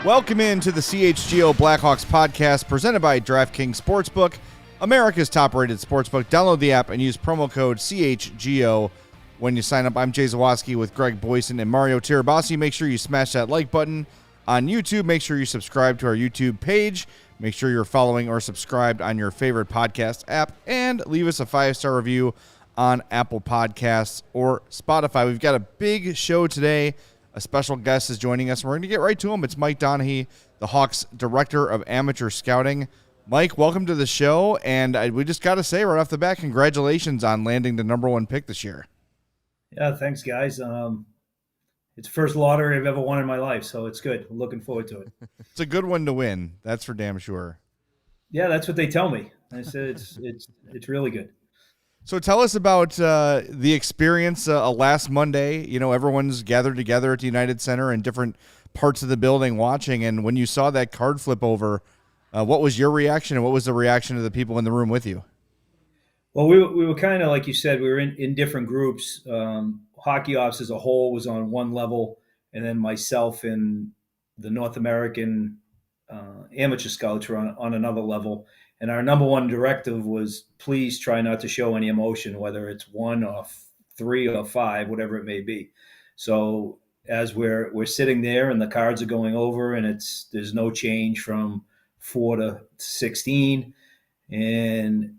Welcome into the CHGO Blackhawks Podcast presented by DraftKings Sportsbook, America's top-rated sportsbook. Download the app and use promo code CHGO when you sign up. I'm Jay Zawaski with Greg Boysen and Mario Tirabassi. Make sure you smash that like button on YouTube. Make sure you subscribe to our YouTube page. Make sure you're following or subscribed on your favorite podcast app. And leave us a 5-star review on Apple Podcasts or Spotify. We've got a big show today. A special guest is joining us, and we're going to get right to him. It's Mike Doneghey, the Hawks Director of Amateur Scouting. Mike, welcome to the show, and we just got to say right off the bat, congratulations on landing the number one pick this year. Yeah, thanks, guys. It's the first lottery I've ever won in my life, so it's good. I'm looking forward to it. It's a good one to win. That's for damn sure. Yeah, that's what they tell me. I said it's really good. So tell us about the experience last Monday. You know, everyone's gathered together at the United Center in different parts of the building watching, and when you saw that card flip over, what was your reaction, and what was the reaction of the people in the room with you? Well, we were kind of, like you said, we were in different groups. Hockey Ops as a whole was on one level, and then myself and the North American amateur scouts were on another level. And our number one directive was, please try not to show any emotion, whether it's 1 or 3 or 5, whatever it may be. So as we're sitting there and the cards are going over, and there's no change from 4 to 16, and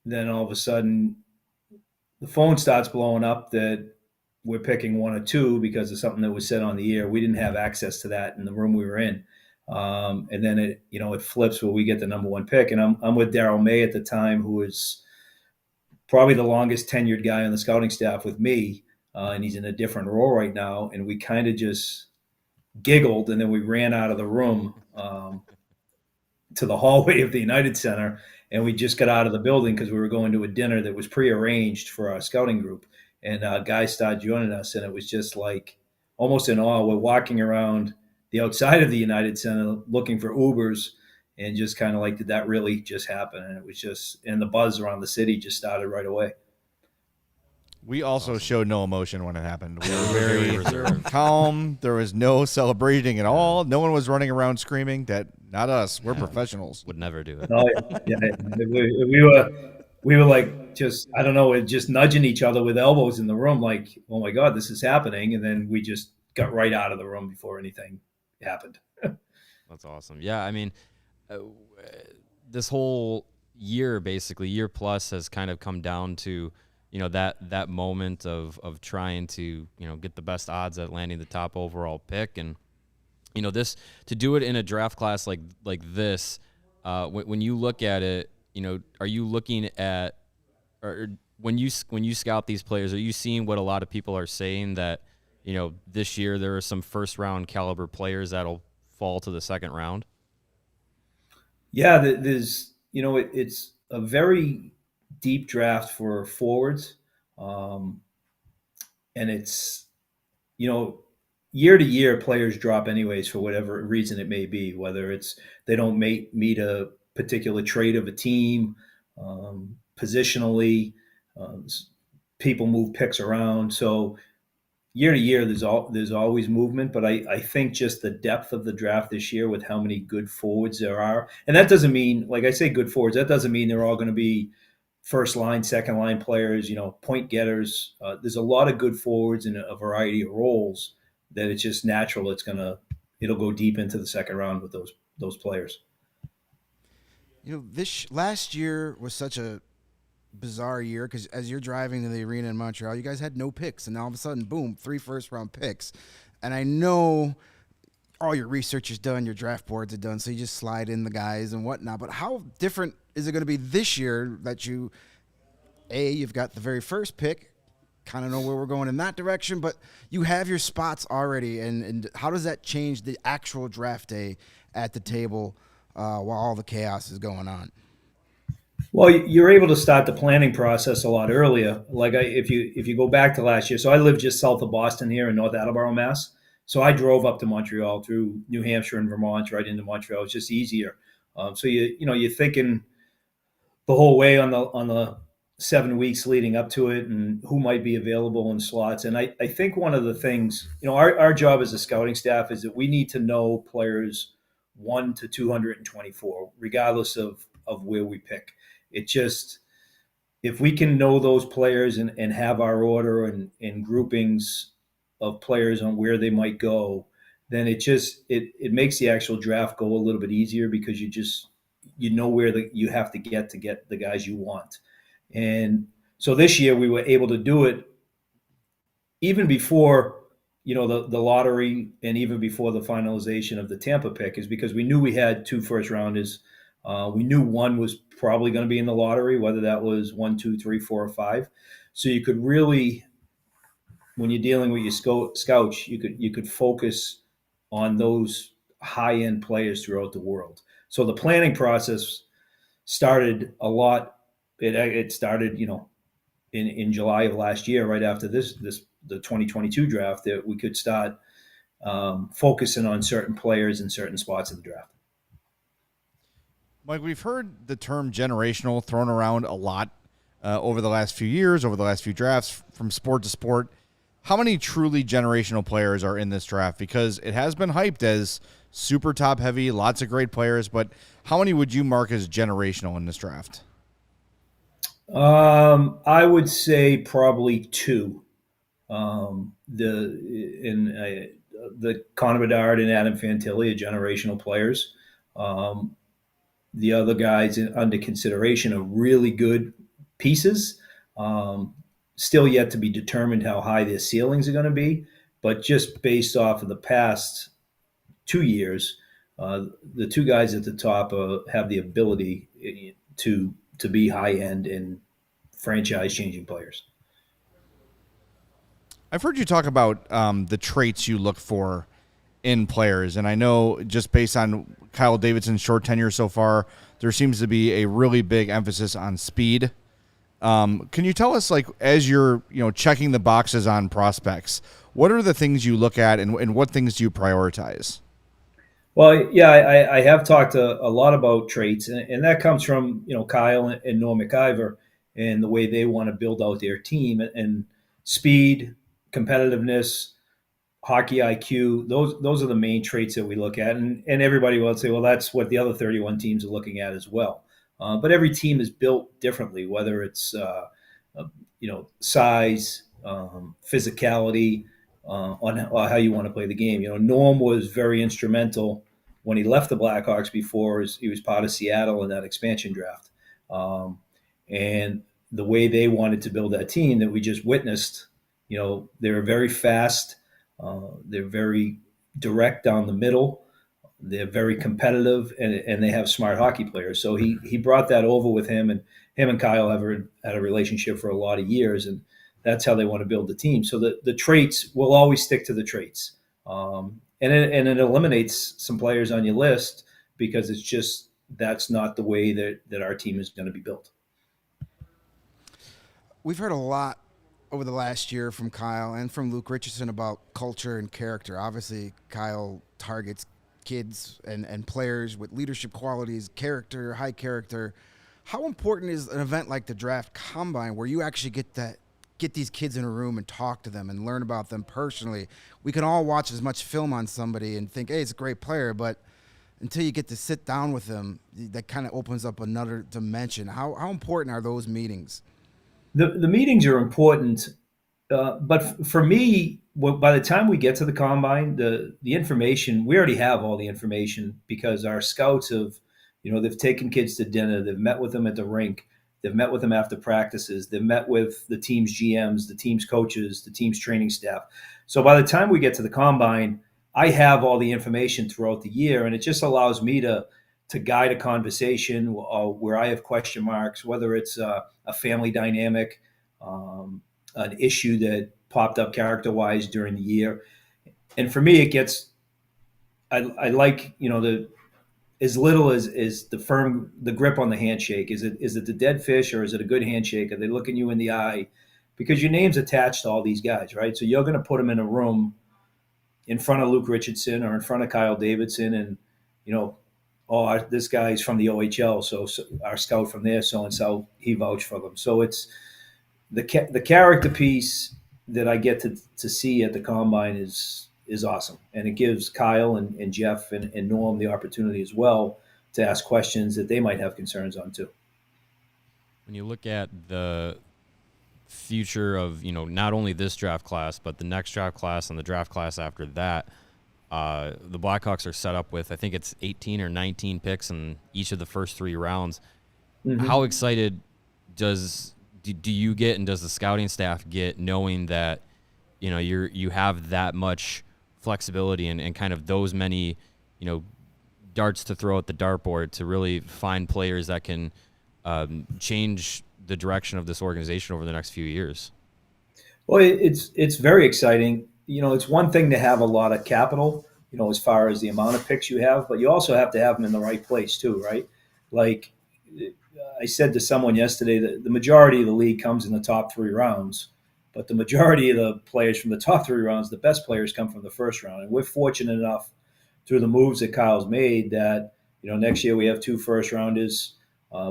then all of a sudden the phone starts blowing up that we're picking 1 or 2 because of something that was said on the air. We didn't have access to that in the room we were in. And then it flips where we get the number one pick. And I'm with Darryl May at the time, who was probably the longest tenured guy on the scouting staff with me. And he's in a different role right now. And we kind of just giggled, and then we ran out of the room to the hallway of the United Center. And we just got out of the building because we were going to a dinner that was prearranged for our scouting group. And guys started joining us, and it was just like almost in awe. We're walking around the outside of the United Center looking for Ubers, and just kind of like, did that really just happen? And it was just, and the buzz around the city just started right away. We also showed no emotion when it happened. We were very calm. There was no celebrating at all. No one was running around screaming. That not us. We're professionals. Would never do it. Oh, yeah. We were like, just, I don't know, just nudging each other with elbows in the room, like, oh my God, this is happening. And then we just got right out of the room before anything happened. That's awesome. Yeah, I mean, this whole year, basically year plus, has kind of come down to, you know, that moment of trying to, you know, get the best odds at landing the top overall pick. And, you know, this, to do it in a draft class like this, when you look at it, you know, are you looking at, or when you scout these players, are you seeing what a lot of people are saying, that, you know, this year there are some first round caliber players that'll fall to the second round? Yeah, there's, you know, it's a very deep draft for forwards. And it's, you know, year to year players drop anyways for whatever reason it may be, whether it's they don't meet a particular trait of a team, positionally, people move picks around. So year to year, there's always movement, but I think just the depth of the draft this year with how many good forwards there are, and that doesn't mean, like I say, good forwards, that doesn't mean they're all going to be first line, second line players, you know, point getters. There's a lot of good forwards in a variety of roles that it's just natural. It'll go deep into the second round with those players. You know, this last year was such a bizarre year because as you're driving to the arena in Montreal, you guys had no picks, and all of a sudden, boom, 3 first-round picks. And I know all your research is done, your draft boards are done, so you just slide in the guys and whatnot. But how different is it going to be this year that you've got the very first pick, kind of know where we're going in that direction, but you have your spots already, and how does that change the actual draft day at the table while all the chaos is going on? Well, you're able to start the planning process a lot earlier. Like if you go back to last year, so I live just south of Boston here in North Attleboro, Mass. So I drove up to Montreal through New Hampshire and Vermont right into Montreal. It's just easier. So you're thinking the whole way on the 7 weeks leading up to it and who might be available in slots. And I think one of the things, our job as a scouting staff is that we need to know players 1 to 224, regardless of where we pick. It just, if we can know those players and have our order and groupings of players on where they might go, then it makes the actual draft go a little bit easier, because you know where you have to get the guys you want. And so this year we were able to do it even before, the lottery, and even before the finalization of the Tampa pick, is because we knew we had 2 first rounders. We knew one was probably going to be in the lottery, whether that was 1, 2, 3, 4, or 5. So you could really, when you're dealing with your scouts, you could focus on those high end players throughout the world. So the planning process started a lot. It started, in July of last year, right after the 2022 draft, that we could start focusing on certain players in certain spots of the draft. Mike, we've heard the term generational thrown around a lot over the last few years, over the last few drafts, from sport to sport. How many truly generational players are in this draft? Because it has been hyped as super top heavy, lots of great players, but how many would you mark as generational in this draft? I would say probably 2. The Connor Bedard and Adam Fantilli are generational players. The other guys under consideration are really good pieces. Still yet to be determined how high their ceilings are going to be, but just based off of the past 2 years, the 2 guys at the top have the ability to be high end and franchise changing players. I've heard you talk about the traits you look for in players, and I know just based on Kyle Davidson's short tenure so far, there seems to be a really big emphasis on speed. Can you tell us, like, as you're checking the boxes on prospects, what are the things you look at, and what things do you prioritize? Well, yeah, I have talked a lot about traits, and that comes from Kyle and Norm McIver and the way they want to build out their team, and speed, competitiveness, hockey IQ. Those are the main traits that we look at, and everybody will say, well, that's what the other 31 teams are looking at as well. But every team is built differently, whether it's size, physicality, on how you want to play the game. Norm was very instrumental when he left the Blackhawks before he was part of Seattle in that expansion draft. And the way they wanted to build that team that we just witnessed, they were very fast. They're very direct down the middle. They're very competitive, and they have smart hockey players. So he brought that over with him, and him and Kyle have had a relationship for a lot of years, and that's how they want to build the team. So the traits will always stick to the traits, and it eliminates some players on your list because it's just that's not the way that our team is going to be built. We've heard a lot over the last year from Kyle and from Luke Richardson about culture and character. Obviously, Kyle targets kids and players with leadership qualities, character, high character. How important is an event like the Draft Combine where you actually get these kids in a room and talk to them and learn about them personally? We can all watch as much film on somebody and think, hey, it's a great player, but until you get to sit down with them, that kind of opens up another dimension. How important are those meetings? The meetings are important, but for me, by the time we get to the combine, the information, we already have all the information because our scouts have, they've taken kids to dinner, they've met with them at the rink, they've met with them after practices, they've met with the team's GMs, the team's coaches, the team's training staff. So by the time we get to the combine, I have all the information throughout the year, and it just allows me to guide a conversation where I have question marks, whether it's a family dynamic, an issue that popped up character-wise during the year. And for me, it gets, I like, as little as the grip on the handshake. Is it the dead fish, or is it a good handshake? Are they looking you in the eye? Because your name's attached to all these guys, right? So you're going to put them in a room in front of Luke Richardson or in front of Kyle Davidson, and, this guy's from the OHL, so our scout from there, so and so, he vouched for them. So it's the character piece that I get to see at the combine is awesome, and it gives Kyle and Jeff and Norm the opportunity as well to ask questions that they might have concerns on too. When you look at the future of, not only this draft class, but the next draft class and the draft class after that, the Blackhawks are set up with, I think it's 18 or 19 picks in each of the first 3 rounds. Mm-hmm. How excited do you get, and does the scouting staff get, knowing that, you have that much flexibility and kind of those many, darts to throw at the dartboard to really find players that can change the direction of this organization over the next few years? Well, it's very exciting. It's one thing to have a lot of capital, as far as the amount of picks you have, but you also have to have them in the right place too, right? Like I said to someone yesterday, that the majority of the league comes in the top 3 rounds, but the majority of the players from the top 3 rounds, the best players, come from the first round. And we're fortunate enough through the moves that Kyle's made that, next year we have 2 first rounders.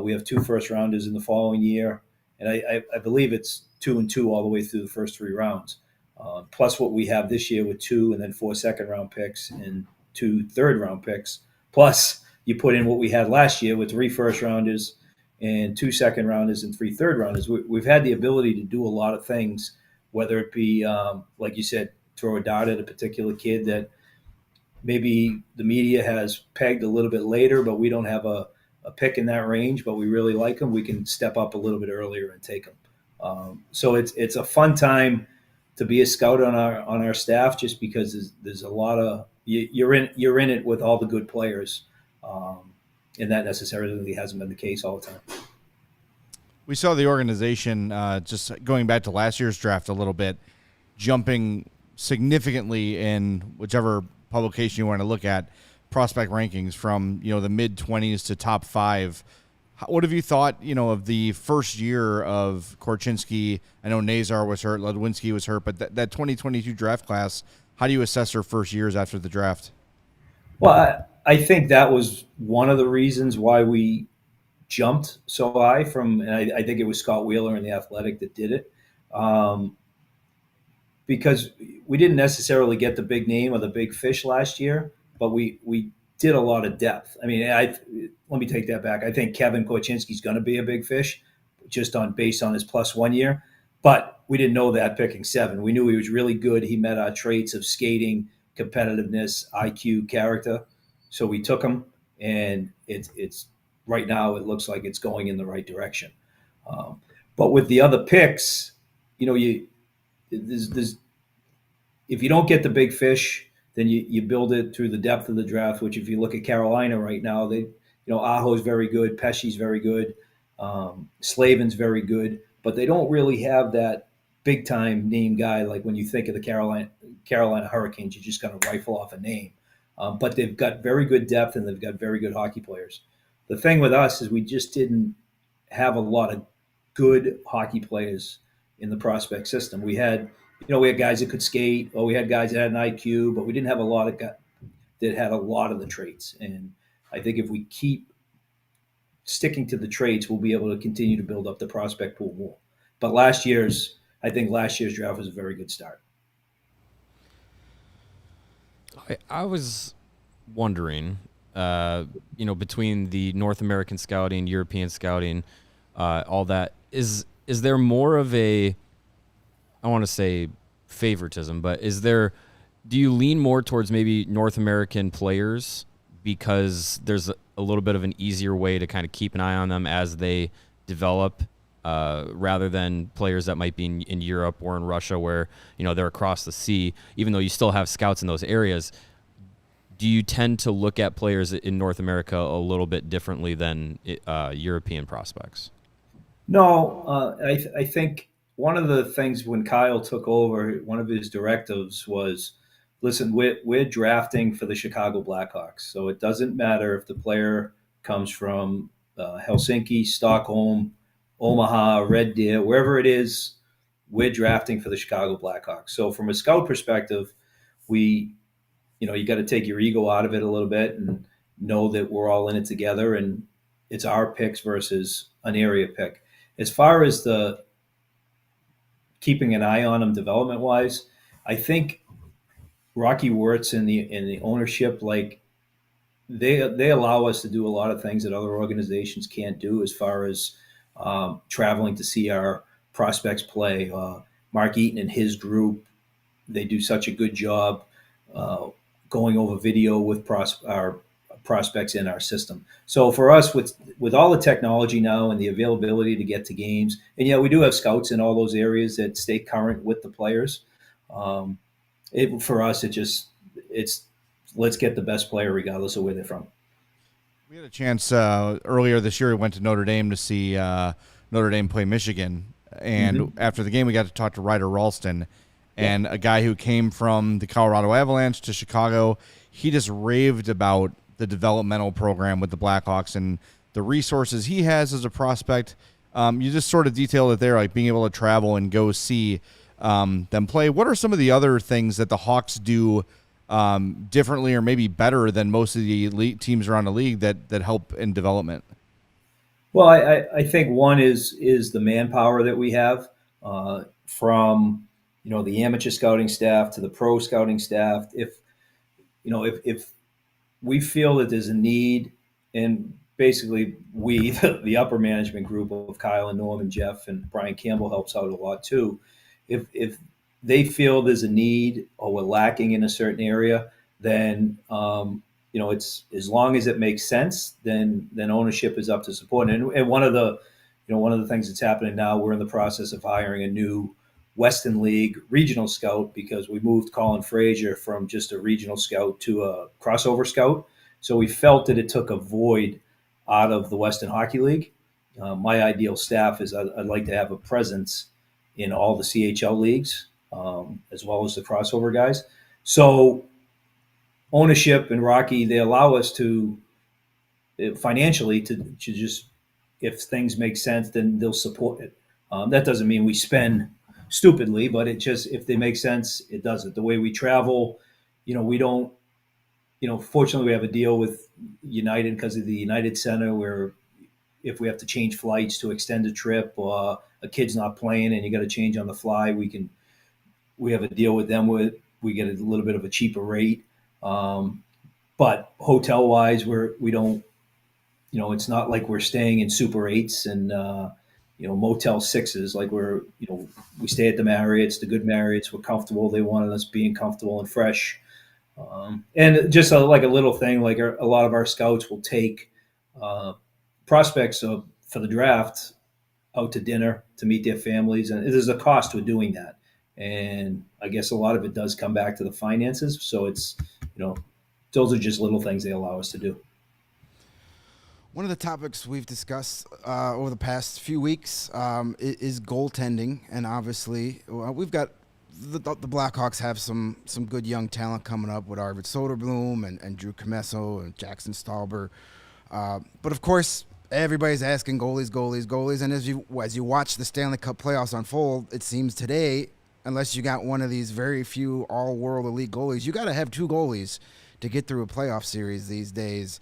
We have 2 first rounders in the following year. And I believe it's 2 and 2 all the way through the first 3 rounds. Plus what we have this year with 2 and then 4 second-round picks and 2 third-round picks. Plus you put in what we had last year with 3 first-rounders and 2 second-rounders and 3 third-rounders. We've had the ability to do a lot of things, whether it be, like you said, throw a dart at a particular kid that maybe the media has pegged a little bit later, but we don't have a pick in that range, but we really like them. We can step up a little bit earlier and take them. So it's a fun time to be a scout on our staff, just because there's a lot of you're in it with all the good players, and that necessarily hasn't been the case all the time. We saw the organization, just going back to last year's draft a little bit, jumping significantly in whichever publication you want to look at, prospect rankings from the mid-20s to top 5. What have you thought of the first year of Korchinski? I know Nazar was hurt, Ledwinski was hurt, but that 2022 draft class, how do you assess their first years after the draft? Well, I think that was one of the reasons why we jumped so high and I think it was Scott Wheeler and the Athletic that did it, because we didn't necessarily get the big name or the big fish last year, but we did a lot of depth. I mean, let me take that back. I think Kevin Korchinski's going to be a big fish, just based on his +1 year, but we didn't know that picking 7. We knew he was really good. He met our traits of skating, competitiveness, IQ, character. So we took him, and it's right now it looks like it's going in the right direction. But with the other picks, there's if you don't get the big fish, then you build it through the depth of the draft. Which, if you look at Carolina right now, Aho's very good, Pesci's very good, Slavin's very good, but they don't really have that big time name guy. Like when you think of the Carolina Hurricanes, you're just going to rifle off a name. But they've got very good depth, and they've got very good hockey players. The thing with us is we just didn't have a lot of good hockey players in the prospect system. We had guys that could skate, or we had guys that had an IQ, but we didn't have a lot of guys that had a lot of the traits. And I think if we keep sticking to the traits, we'll be able to continue to build up the prospect pool more. But last year's draft was a very good start. I was wondering, between the North American scouting, European scouting, all that, is there more of a, I want to say favoritism, but do you lean more towards maybe North American players because there's a little bit of an easier way to kind of keep an eye on them as they develop, rather than players that might be in Europe or in Russia where, they're across the sea, even though you still have scouts in those areas? Do you tend to look at players in North America a little bit differently than European prospects? No, I think one of the things when Kyle took over, one of his directives was, listen, we're drafting for the Chicago Blackhawks. So it doesn't matter if the player comes from Helsinki, Stockholm, Omaha, Red Deer, wherever it is, we're drafting for the Chicago Blackhawks. So from a scout perspective, you got to take your ego out of it a little bit. know that we're all in it together, and it's our picks versus an area pick. As far as the keeping an eye on them development wise, I think Rocky Wirtz and the ownership, like they allow us to do a lot of things that other organizations can't do, as far as traveling to see our prospects play. Mark Eaton and his group, they do such a good job uh, going over video with our prospects in our system. So for us, with all the technology now and the availability to get to games, and we do have scouts in all those areas that stay current with the players. Um, for us, it's let's get the best player regardless of where they're from. We had a chance earlier this year. We went to Notre Dame to see Notre Dame play Michigan, and after the game, we got to talk to Ryder Ralston, and a guy who came from the Colorado Avalanche to Chicago. He just raved about the developmental program with the Blackhawks and the resources he has as a prospect. You just sort of detailed it there, like being able to travel and go see them play. What are some of the other things that the Hawks do differently or maybe better than most of the elite teams around the league that help in development? Well, I think one is the manpower that we have, from the amateur scouting staff to the pro scouting staff. If we feel that there's a need, and basically we, the upper management group of Kyle and Norm and Jeff and Brian Campbell helps out a lot too. If they feel there's a need or we're lacking in a certain area, then it's, as long as it makes sense, then ownership is up to support. And one of the things that's happening now, we're in the process of hiring a new Western League regional scout, because we moved Colin Frazier from just a regional scout to a crossover scout. So we felt that it took a void out of the Western Hockey League. My ideal staff is I'd like to have a presence in all the CHL leagues, as well as the crossover guys. So ownership and Rocky, they allow us to financially to just, if things make sense, then they'll support it. That doesn't mean we spend stupidly, but it just, if they make sense, it does it. The way we travel, we don't, fortunately we have a deal with United because of the United Center, where if we have to change flights to extend a trip, or a kid's not playing and you got to change on the fly, we have a deal with them where we get a little bit of a cheaper rate. But hotel wise, we don't, it's not like we're staying in Super 8s and, Motel 6s. Like we stay at the Marriott's, the good Marriott's. We're comfortable. They wanted us being comfortable and fresh. And just like a little thing, like a lot of our scouts will take prospects for the draft out to dinner to meet their families. And there's a cost to doing that. And I guess a lot of it does come back to the finances. So it's, those are just little things they allow us to do. One of the topics we've discussed over the past few weeks is goaltending, and obviously we've got the Blackhawks have some good young talent coming up with Arvid Soderblom and Drew Comesso and Jackson Stauber, but of course everybody's asking goalies, and as you watch the Stanley Cup playoffs unfold, it seems today, unless you got one of these very few all-world elite goalies, you got to have two goalies to get through a playoff series these days.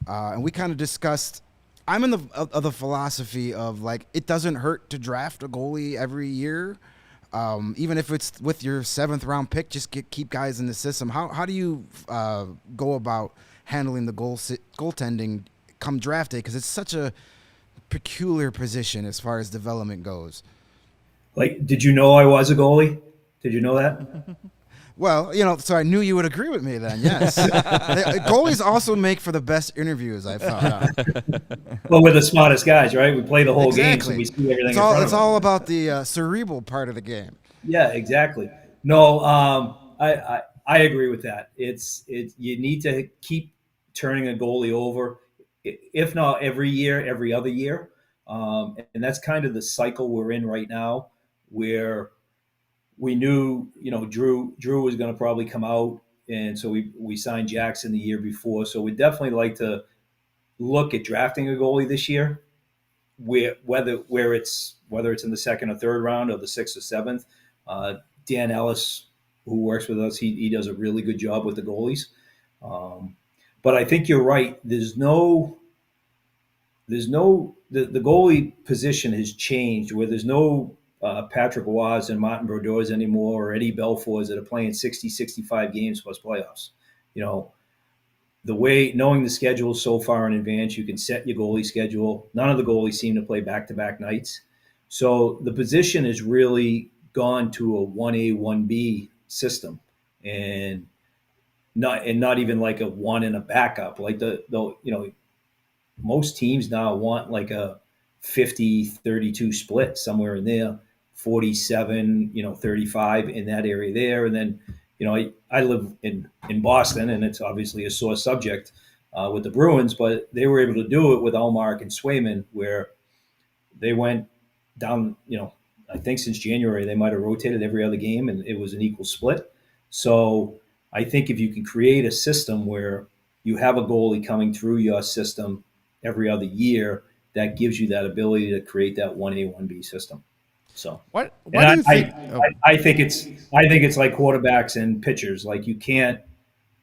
And we kind of discussed, I'm in the philosophy of, like, it doesn't hurt to draft a goalie every year. Even if it's with your 7th round pick, just keep guys in the system. How do you go about handling the goaltending come draft day? Because it's such a peculiar position as far as development goes. Like, did you know I was a goalie? Did you know that? Well, so I knew you would agree with me then, yes. Goalies also make for the best interviews, I found out. Well, we're the smartest guys, right? We play the whole game, so Exactly. we see everything It's all about the cerebral part of the game. Yeah, exactly. No, I agree with that. It's you need to keep turning a goalie over, if not every year, every other year. And that's kind of the cycle we're in right now, where we knew, Drew was going to probably come out, and so we signed Jackson the year before. So we'd definitely like to look at drafting a goalie this year, whether it's in the 2nd or 3rd round or the 6th or 7th. Dan Ellis, who works with us, he does a really good job with the goalies. But but I think you're right. The goalie position has changed where there's no Patrick Roys and Martin Brodeurs anymore, or Eddie Belfours that are playing 60, 65 games plus playoffs. You know, the way knowing the schedule so far in advance, you can set your goalie schedule. None of the goalies seem to play back-to-back nights. So the position has really gone to a 1A, 1B system, and not even like a one and a backup. Like most teams now want like a 50-32 split somewhere in there, 47, 35 in that area there. And then, I live in Boston, and it's obviously a sore subject with the Bruins, but they were able to do it with Ullmark and Swayman, where they went down, I think since January, they might have rotated every other game, and it was an equal split. So I think if you can create a system where you have a goalie coming through your system every other year, that gives you that ability to create that 1A, 1B system. So what do you think? I think it's like quarterbacks and pitchers. Like you can't,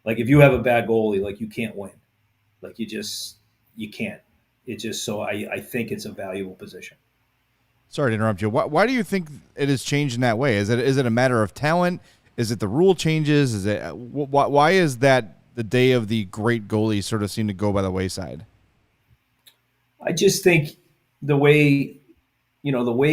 like if you have a bad goalie, like you can't win. Like you can't. It's just, so I think it's a valuable position. Sorry to interrupt you. Why do you think it has changed in that way? Is it a matter of talent? Is it the rule changes? Is it why is that the day of the great goalie sort of seem to go by the wayside? I just think the way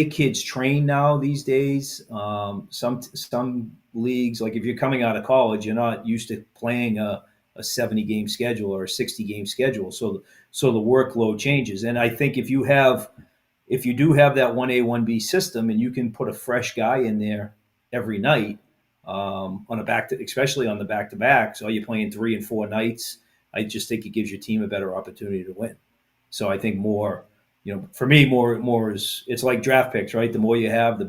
kids train now these days, some leagues, like if you're coming out of college, you're not used to playing a 70 game schedule or a 60 game schedule. So the workload changes. And I think if you do have that 1A, 1B system, and you can put a fresh guy in there every night, especially on the back-to-back, so you're playing 3 and 4 nights, I just think it gives your team a better opportunity to win. So I think more, for me, more is, it's like draft picks, right? The more you have, the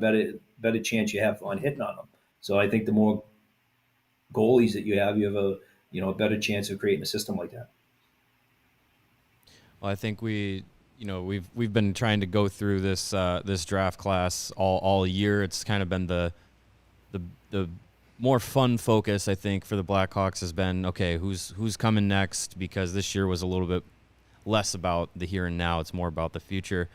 better chance you have on hitting on them. So I think the more goalies that you have a better chance of creating a system like that. Well, I think we've been trying to go through this draft class all year. It's kind of been the more fun focus, I think, for the Blackhawks has been, okay, who's coming next, because this year was a little bit less about the here and now. It's more about the future.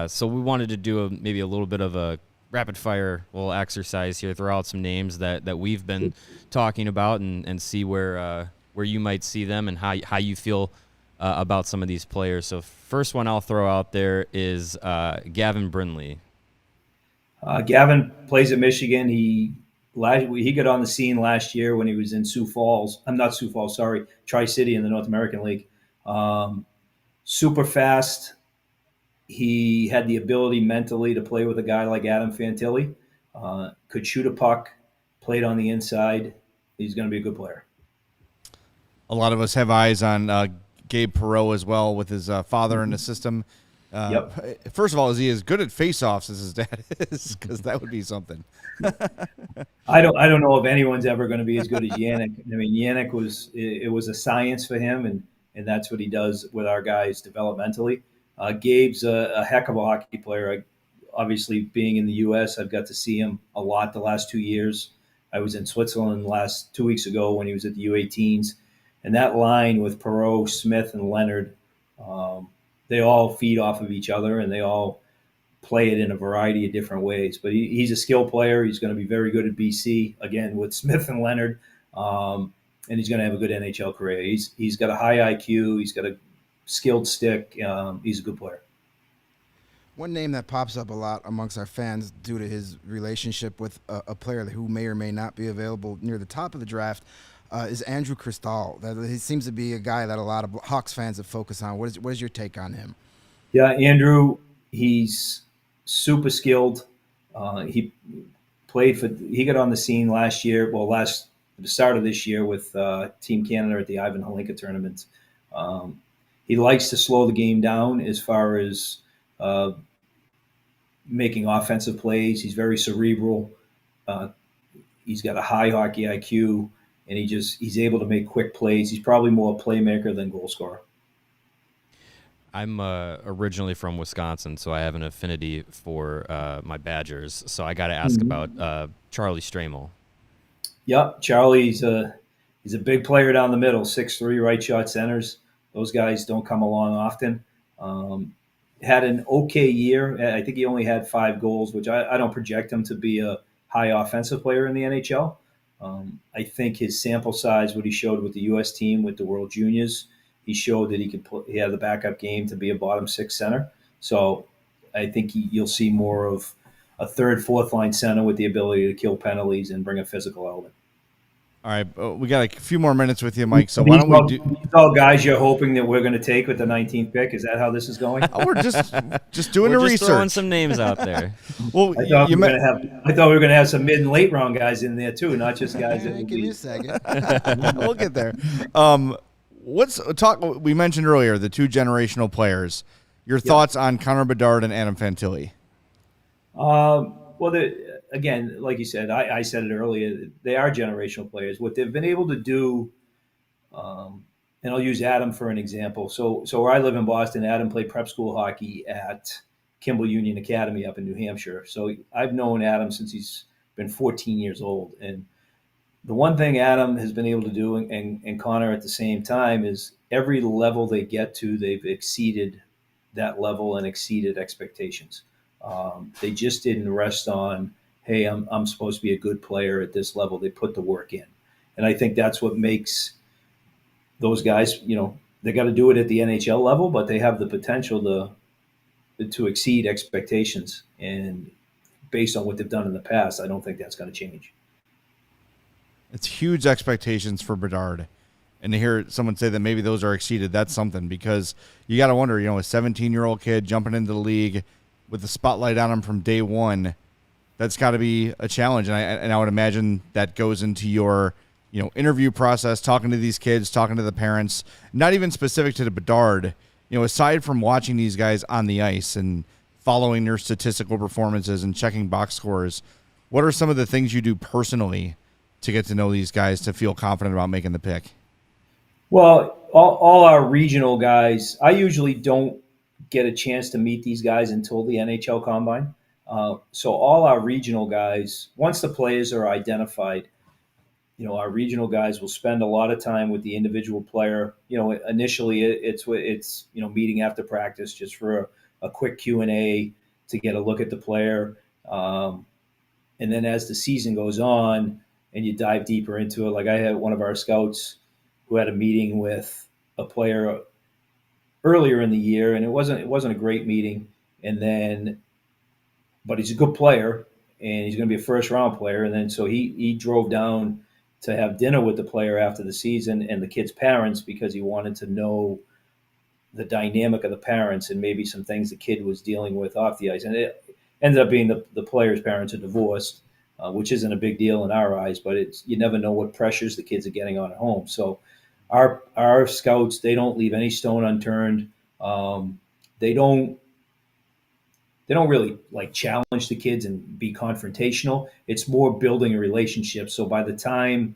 So we wanted to do maybe a little bit of a rapid fire little exercise here, throw out some names that we've been talking about and see where you might see them and how you feel about some of these players. So first one I'll throw out there is Gavin Brindley. Gavin plays at Michigan. He got on the scene last year when he was in Tri-City in the North American League. Super fast. He had the ability mentally to play with a guy like Adam Fantilli. Could shoot a puck, played on the inside. He's going to be a good player. A lot of us have eyes on Gabe Perreault as well, with his father in the system. Yep. First of all, is he as good at face-offs as his dad is? Because that would be something. I don't know if anyone's ever going to be as good as Yannick. I mean, Yannick was a science for him, and that's what he does with our guys developmentally. Gabe's a heck of a hockey player. Obviously, being in the U.S., I've got to see him a lot the last 2 years. I was in Switzerland last 2 weeks ago when he was at the U18s. And that line with Perreault, Smith, and Leonard, they all feed off of each other, and they all play it in a variety of different ways. But he's a skill player. He's going to be very good at BC, again, with Smith and Leonard. And he's going to have a good NHL career. He's got a high IQ. He's got a skilled stick. He's a good player. One name that pops up a lot amongst our fans due to his relationship with a player who may or may not be available near the top of the draft is Andrew Cristal. He seems to be a guy that a lot of Hawks fans have focused on. What is your take on him? Yeah, Andrew, he's super skilled. He got on the scene last year. Well, the start of this year with Team Canada at the Ivan Holinka tournament. He likes to slow the game down as far as making offensive plays. He's very cerebral. He's got a high hockey IQ, and he's able to make quick plays. He's probably more a playmaker than goal scorer. I'm originally from Wisconsin, so I have an affinity for my Badgers. So I got to ask about Charlie Stramel. Yep, Charlie's He's a big player down the middle, 6'3", right shot centers. Those guys don't come along often. Had an okay year. I think he only had 5 goals, which I don't project him to be a high offensive player in the NHL. I think his sample size, what he showed with the U.S. team, with the World Juniors, he showed that he had the backup game to be a bottom 6 center. So I think you'll see more of a third, fourth line center with the ability to kill penalties and bring a physical element. All right, we got a few more minutes with you, Mike. So why don't we do? These all guys you're hoping that we're going to take with the 19th pick? Is that how this is going? We're just doing the research, throwing some names out there. Well, I thought we were going to have some mid and late round guys in there too, not just guys that will Give me be. a second. we'll get there. Let's talk. We mentioned earlier the 2 generational players. Your thoughts on Connor Bedard and Adam Fantilli? Well, again, like you said, I said it earlier, they are generational players. What they've been able to do, and I'll use Adam for an example. So where I live in Boston, Adam played prep school hockey at Kimball Union Academy up in New Hampshire. So I've known Adam since he's been 14 years old. And the one thing Adam has been able to do, and Connor at the same time, is every level they get to, they've exceeded that level and exceeded expectations. They just didn't rest on, hey, I'm supposed to be a good player at this level. They put the work in. And I think that's what makes those guys, they got to do it at the NHL level, but they have the potential to exceed expectations. And based on what they've done in the past, I don't think that's going to change. It's huge expectations for Bedard. And to hear someone say that maybe those are exceeded, that's something, because you got to wonder, a 17-year-old kid jumping into the league with the spotlight on him from day one, that's got to be a challenge. And I would imagine that goes into your, interview process, talking to these kids, talking to the parents, not even specific to the Bedard, aside from watching these guys on the ice and following their statistical performances and checking box scores, what are some of the things you do personally to get to know these guys to feel confident about making the pick? Well, all our regional guys, I usually don't get a chance to meet these guys until the NHL Combine. So all our regional guys, once the players are identified, our regional guys will spend a lot of time with the individual player. Initially it's meeting after practice just for a quick Q&A to get a look at the player. And then as the season goes on and you dive deeper into it, like I had one of our scouts who had a meeting with a player earlier in the year, and it wasn't a great meeting. But he's a good player, and he's going to be a first round player. And then so he drove down to have dinner with the player after the season and the kid's parents, because he wanted to know the dynamic of the parents and maybe some things the kid was dealing with off the ice. And it ended up being the player's parents are divorced, which isn't a big deal in our eyes, but you never know what pressures the kids are getting on at home. So our scouts, they don't leave any stone unturned. They don't really challenge the kids and be confrontational. It's more building a relationship. So by the time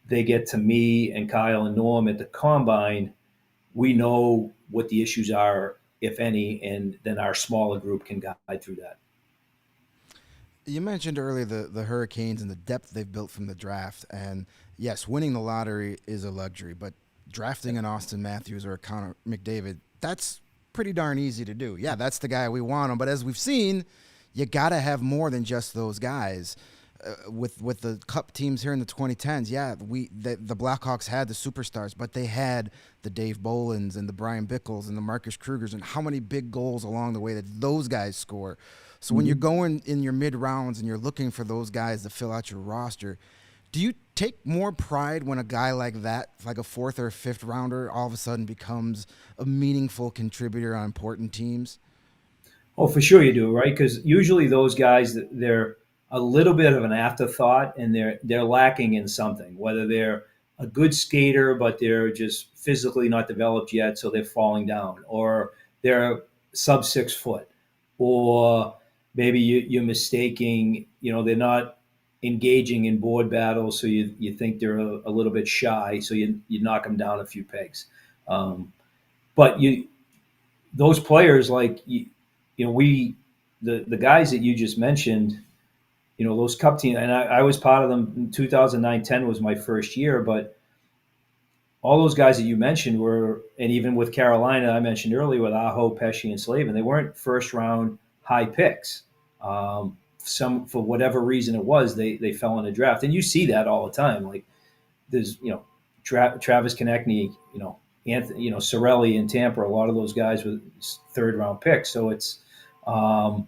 they get to me and Kyle and Norm at the Combine, we know what the issues are, if any, and then our smaller group can guide through that. You mentioned earlier the Hurricanes and the depth they've built from the draft. And yes, winning the lottery is a luxury, but drafting an Austin Matthews or a Connor McDavid, that's pretty darn easy to do. Yeah, that's the guy we want him. But as we've seen, you got to have more than just those guys. With the Cup teams here in the 2010s, yeah, the Blackhawks had the superstars, but they had the Dave Bolins and the Brian Bickles and the Marcus Krugers, and how many big goals along the way that those guys score. So when you're going in your mid-rounds and you're looking for those guys to fill out your roster, do you take more pride when a guy like that, like a fourth or fifth rounder, all of a sudden becomes a meaningful contributor on important teams? Oh, for sure you do, right? Because usually those guys, they're a little bit of an afterthought, and they're lacking in something, whether they're a good skater, but they're just physically not developed yet, so they're falling down, or they're sub 6 foot, or maybe you're mistaking, they're not engaging in board battles, so you think they're a little bit shy, so you knock them down a few pegs. But those players, the guys that you just mentioned, those cup teams, and I was part of them in 2009-10 was my first year, but all those guys that you mentioned were, and even with Carolina, I mentioned earlier with Aho, Pesci, and Slavin, they weren't first round high picks. Some, for whatever reason it was, they fell in the draft, and you see that all the time. Like there's Travis Konechny, Anthony, Cirelli in Tampa, a lot of those guys were third round picks. So it's the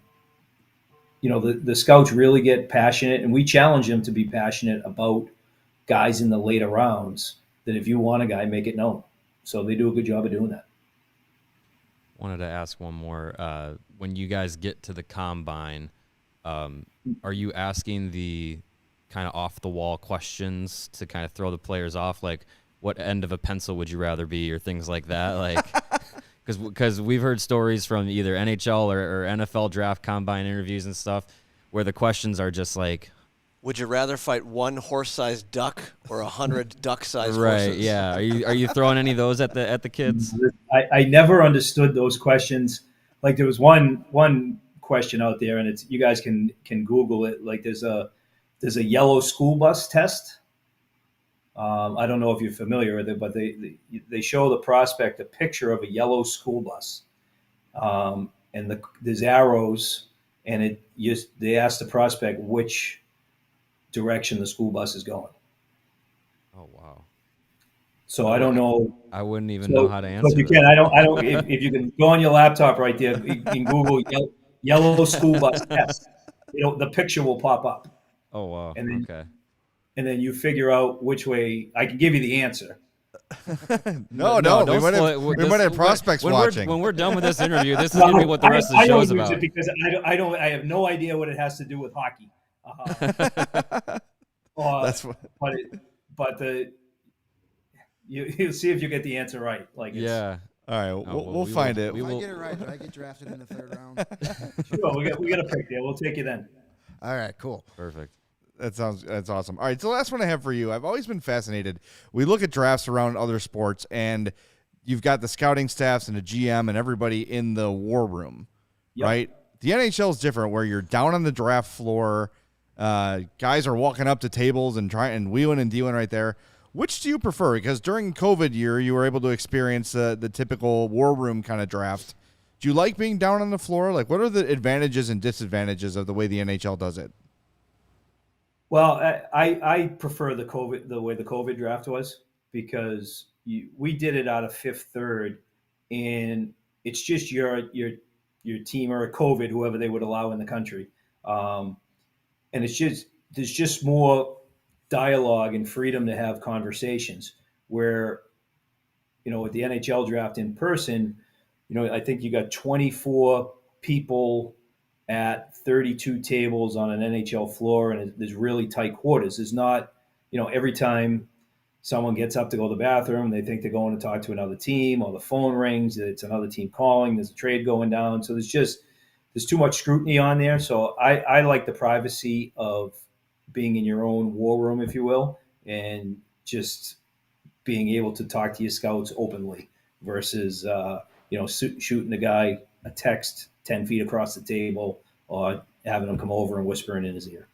scouts really get passionate, and we challenge them to be passionate about guys in the later rounds. That if you want a guy, make it known. So they do a good job of doing that. Wanted to ask one more. When you guys get to the combine, are you asking the kind of off the wall questions to kind of throw the players off? Like, what end of a pencil would you rather be, or things like that? Like, because we've heard stories from either NHL or NFL draft combine interviews and stuff where the questions are just like, would you rather fight one horse-sized duck or 100 duck-sized right? horses? Yeah. Are you throwing any of those at the kids? I never understood those questions. Like there was one question out there, and it's, you guys can Google it. Like there's a yellow school bus test. I don't know if you're familiar with it, but they show the prospect a picture of a yellow school bus, and there's arrows, and they ask the prospect which direction the school bus is going. Oh wow! So I don't know. I wouldn't even know how to answer. But you can. I don't. If you can go on your laptop right there, you can Google yellow school bus test. The picture will pop up. Oh wow! Okay. And then you figure out which way. I can give you the answer. No. We might have prospects watching. When we're done with this interview, this is going to be what the rest of the show's about. I don't use it because I have no idea what it has to do with hockey. That's what. You'll see if you get the answer right. Like yeah. All right, we'll find it. If I get it right, do I get drafted in the third round? Sure, we got a pick there. We'll take you then. All right, cool. Perfect. That's awesome. All right, so the last one I have for you, I've always been fascinated. We look at drafts around other sports, and you've got the scouting staffs and the GM and everybody in the war room, right? The NHL is different, where you're down on the draft floor. Guys are walking up to tables and wheeling and dealing right there. Which do you prefer? Because during COVID year, you were able to experience the typical war room kind of draft. Do you like being down on the floor? Like, what are the advantages and disadvantages of the way the NHL does it? Well, I prefer the way the COVID draft was, because we did it out of fifth, third, and it's just your team or a COVID, whoever they would allow in the country, and there's just more dialogue and freedom to have conversations. Where, with the NHL draft in person, I think you got 24 people at 32 tables on an NHL floor, and there's really tight quarters. There's not, every time someone gets up to go to the bathroom, they think they're going to talk to another team, or the phone rings, it's another team calling, there's a trade going down. So there's too much scrutiny on there. So I like the privacy of being in your own war room, if you will, and just being able to talk to your scouts openly versus, shooting a guy a text 10 feet across the table, or having him come over and whispering in his ear.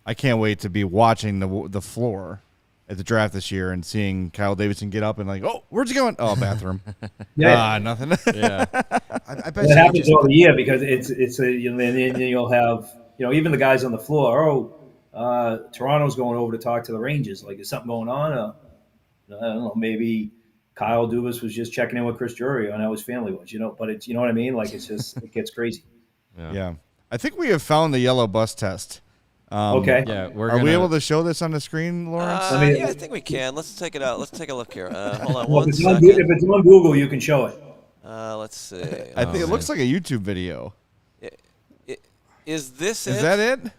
I can't wait to be watching the floor at the draft this year and seeing Kyle Davidson get up and like, oh, where's he going? Oh, bathroom. Nothing. Yeah. I bet it happens all the year, because it's and then you'll have, even the guys on the floor. Toronto's going over to talk to the Rangers. Like, is something going on? I don't know. Maybe Kyle Dubas was just checking in with Chris Drury on how his family was, but it's, you know what I mean? Like, it's just, it gets crazy. Yeah. I think we have found the yellow bus test. Okay. Yeah. Are we able to show this on the screen, Lawrence? Yeah, I think we can. Let's take it out. Let's take a look here. Hold on Well, one if second. it's on Google, you can show it. Let's see. I think it looks like a YouTube video. Is this it? Is that it?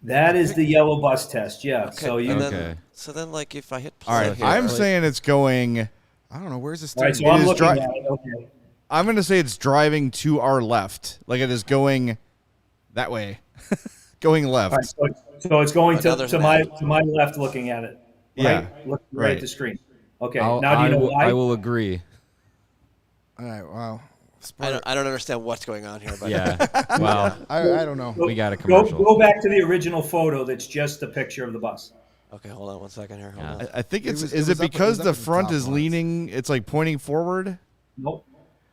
That is the yellow bus test. Yeah. Okay. So you. So then, like, if I hit play All right. here, I'm saying it's going. I don't know. Where's the All right. steering? So I'm is looking dri- at it. Okay. I'm going to say it's driving to our left. Like, it is going that way. Going left. All right, so it's going Another to my left, looking at it. Right? Yeah. Looking Right. at the screen. Okay. Now now do you know why? I will agree. All right. Well, I don't understand what's going on here. But Yeah. Well, I don't know. we got a commercial. Go back to the original photo that's just a picture of the bus. Okay, hold on 1 second here. Hold Yeah. on. I think it's. was- Is it it was up- it because was up the at the front top is once. leaning? It's like pointing forward. Nope.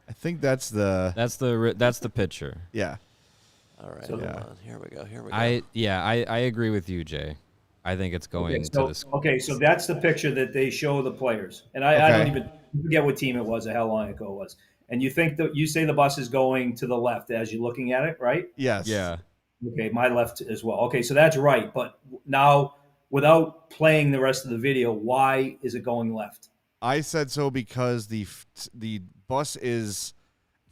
I think that's the. That's the picture. Yeah. All right, So- hold on. Here we go. I agree with you, Jay. I think it's going to this. Okay, so that's the picture that they show the players, and I don't even forget what team it was or how long ago it was. And you think that you say the bus is going to the left as you're looking at it, right? Yes. Yeah. Okay, my left as well. Okay, so that's right. But now, without playing the rest of the video, why is it going left? I said so because the bus is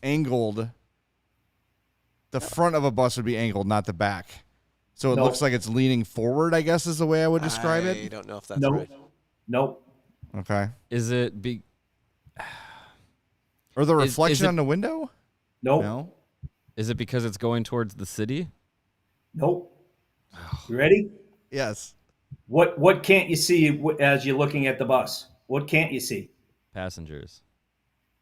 angled. The front of a bus would be angled, not the back. So it No. looks like it's leaning forward, I guess is the way I would describe I it. don't know if that's Nope. right. Nope. Okay. Is it Or the Is reflection it- on the window? Nope. No. is it because it's going towards the city? Nope. You ready? Yes. What can't you see as you're looking at the bus? What can't you see? Passengers.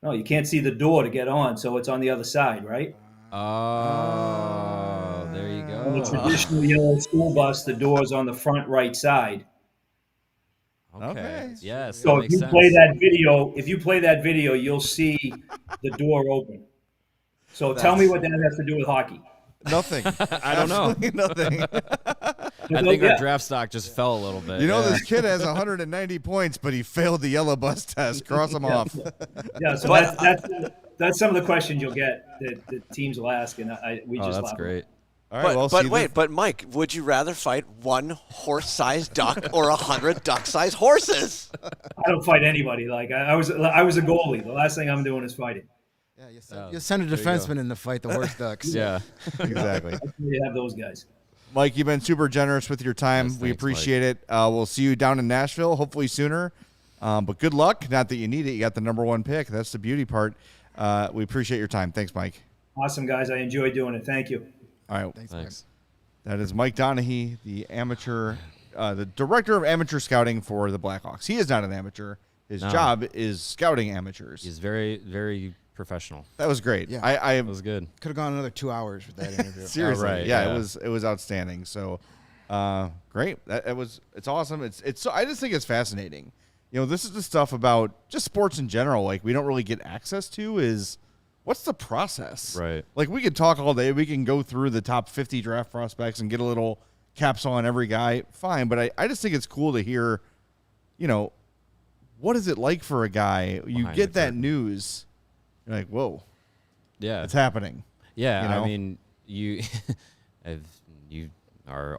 No, you can't see the door to get on, so it's on the other side, right? Oh, there you On the go. traditional yellow school bus, the door's on the front right side. Okay. Okay. Yes. So that if makes you sense. play that video, you'll see the door open. So tell me what that has to do with hockey. Nothing. I don't know. Absolutely nothing. I think our draft stock just fell a little bit. You know, yeah. this kid has 190 points, but he failed the yellow bus test. Cross him off. Yeah, so that's some of the questions you'll get that teams will ask, and we Oh, just that's laugh. great. All right. Well, see, But Mike, would you rather fight one horse-sized duck or 100 duck-sized horses? I don't fight anybody. Like I was a goalie. The last thing I'm doing is fighting. Yeah, you send a defenseman in to fight the worst ducks. Yeah. exactly. You have those guys. Mike, you've been super generous with your time. Yes, we thanks, appreciate it. We'll see you down in Nashville, hopefully sooner. But good luck. Not that you need it. You got the number one pick. That's the beauty part. We appreciate your time. Thanks, Mike. Awesome, guys. I enjoy doing it. Thank you. All right. Thanks. That is Mike Doneghey, the director of amateur scouting for the Blackhawks. He is not an amateur. His job is scouting amateurs. He's very, very professional. That was great. Yeah. I That was good. Could have gone another 2 hours with that interview. seriously, right, yeah, yeah. it was outstanding. So, great. It's awesome. It's I just think it's fascinating. You know, this is the stuff about just sports in general. Like we don't really get access to is what's the process, Right. Like we could talk all day. We can go through the top 50 draft prospects and get a little capsule on every guy. Fine, but I just think it's cool to hear. You know, what is it like for a guy? You Behind get the that curtain. news. You're like, whoa, Yeah. it's happening. Yeah, you know? I mean, you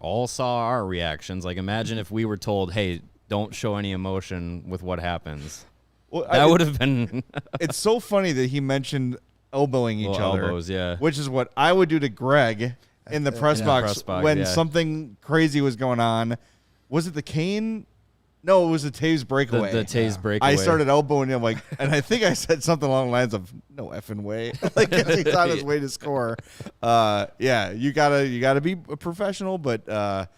all saw our reactions. Like, imagine if we were told, "Hey, don't show any emotion with what happens." Well, That would have been It's so funny that he mentioned elbowing each Little other. elbows, yeah. Which is what I would do to Greg in the press in the box press box, when yeah. something crazy was going on. Was it the Kane? No, it was the Taves breakaway. the Taves breakaway. I started elbowing him and I think I said something along the lines of "no effing way," like as he's on his way to score. Yeah, you gotta be a professional, but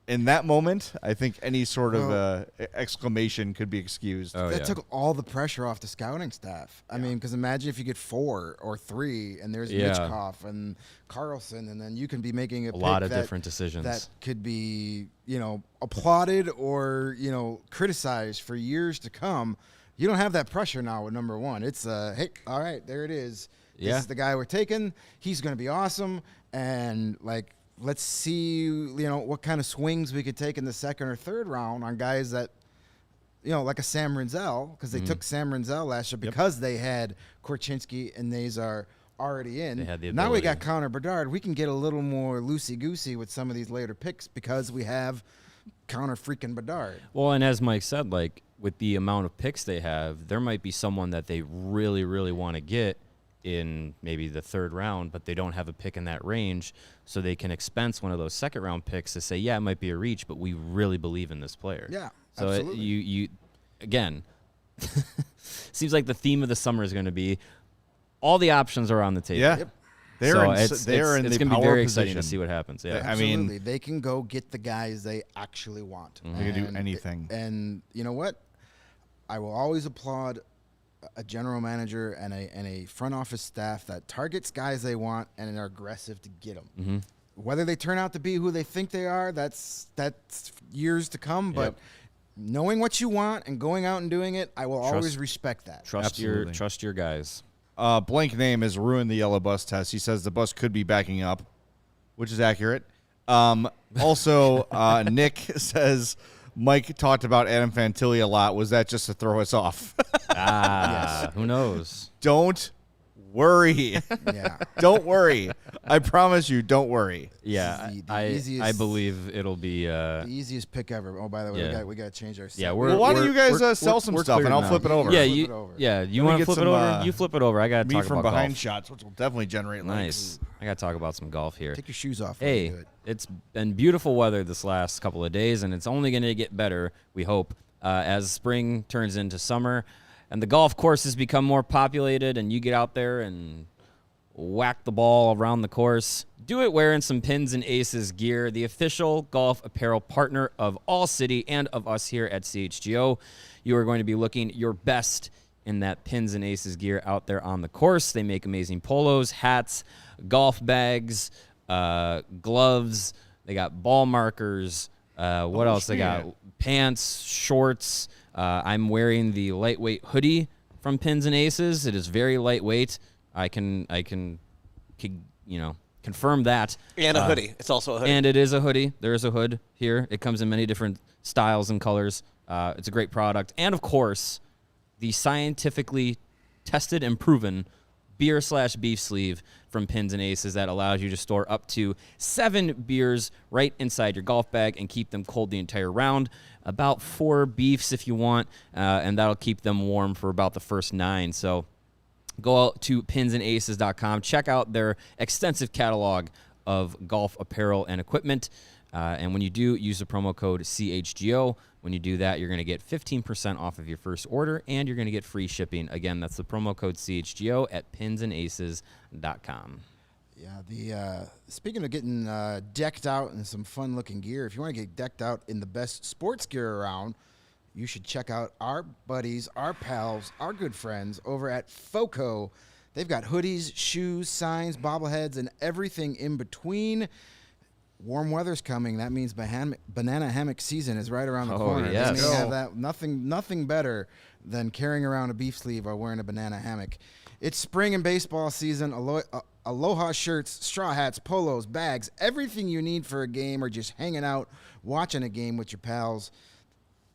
in that moment, I think any sort of exclamation could be excused. Oh, That yeah. took all the pressure off the scouting staff. I mean, because imagine if you get 4 or 3, and there's Yeah. Mitchkoff and Carlson, and then you can be making a pick lot of that- different decisions. that could be, applauded or criticized for years to come. You don't have that pressure now with number 1. It's hey, all right, there it is. This Yeah. is the guy we're taking. He's going to be awesome, and let's see, what kind of swings we could take in the second or third round on guys that, like a Sam Rinzel, because they took Sam Rinzel last year because they had Korchinski and Nazar already in. They had the Now we got ability. Connor Bedard. We can get a little more loosey-goosey with some of these later picks because we have Connor freaking Bedard. Well, and as Mike said, like with the amount of picks they have, there might be someone that they really, really want to get in maybe the third round, but they don't have a pick in that range, so they can expense one of those second round picks to say, yeah, it might be a reach, but we really believe in this player. Yeah, so absolutely. you again, seems like the theme of the summer is going to be all the options are on the table. Yeah, they're so in, it's they're in it's the going to be power very position. exciting to see what happens. Yeah. I mean- Absolutely. They can go get the guys they actually want. They can do anything. And you know what? I will always applaud a general manager and a front office staff that targets guys they want and are aggressive to get them. Mm-hmm. Whether they turn out to be who they think they are, that's years to come. But knowing what you want and going out and doing it, I will always respect that. Trust your guys. Blank name has ruined the yellow bus test. He says the bus could be backing up, which is accurate. Also, Nick says Mike talked about Adam Fantilli a lot. Was that just to throw us off? Yes. Who knows? Don't worry. Yeah. Don't worry. I promise you, don't worry. Yeah, The I easiest- believe it'll be. The easiest pick ever. Oh, by the way, Yeah. we got to change our. Yeah, set. we're- Well, why don't we're- you guys we're- sell some we're stuff and cleared I'll now. flip it over? Yeah, Flip you. it over. Yeah, you Let me want to get flip it some, over? You flip it over. I gotta Me talk from about behind golf. shots, which will definitely generate likes. Nice. I gotta talk about some golf here. Take your shoes off. while you Hey, do it. it's been beautiful weather this last couple of days, and it's only going to get better, we hope, as spring turns into summer. And the golf courses become more populated, and you get out there and whack the ball around the course. Do it wearing some Pins and Aces gear, the official golf apparel partner of All City and of us here at CHGO. You are going to be looking your best in that Pins and Aces gear out there on the course. They make amazing polos, hats, golf bags, gloves. They got ball markers. What else? They got pants, shorts. I'm wearing the lightweight hoodie from Pins and Aces. It is very lightweight. I can confirm that. And a hoodie. It's also a hoodie. And it is a hoodie. There is a hood here. It comes in many different styles and colors. It's a great product. And, of course, the scientifically tested and proven beer/beef sleeve from Pins and Aces that allows you to store up to 7 beers right inside your golf bag and keep them cold the entire round. About 4 beefs if you want, and that'll keep them warm for about the first 9. So go out to pinsandaces.com. Check out their extensive catalog of golf apparel and equipment. And when you do, use the promo code CHGO. When you do that, you're going to get 15% off of your first order, and you're going to get free shipping. Again, that's the promo code CHGO at pinsandaces.com. Yeah, speaking of getting decked out in some fun-looking gear, if you want to get decked out in the best sports gear around, you should check out our buddies, our pals, our good friends over at FOCO. They've got hoodies, shoes, signs, bobbleheads, and everything in between. Warm weather's coming. That means banana hammock season is right around the corner. Yes. They have that. Nothing better than carrying around a beef sleeve or wearing a banana hammock. It's spring and baseball season. Aloha shirts, straw hats, polos, bags, everything you need for a game or just hanging out, watching a game with your pals.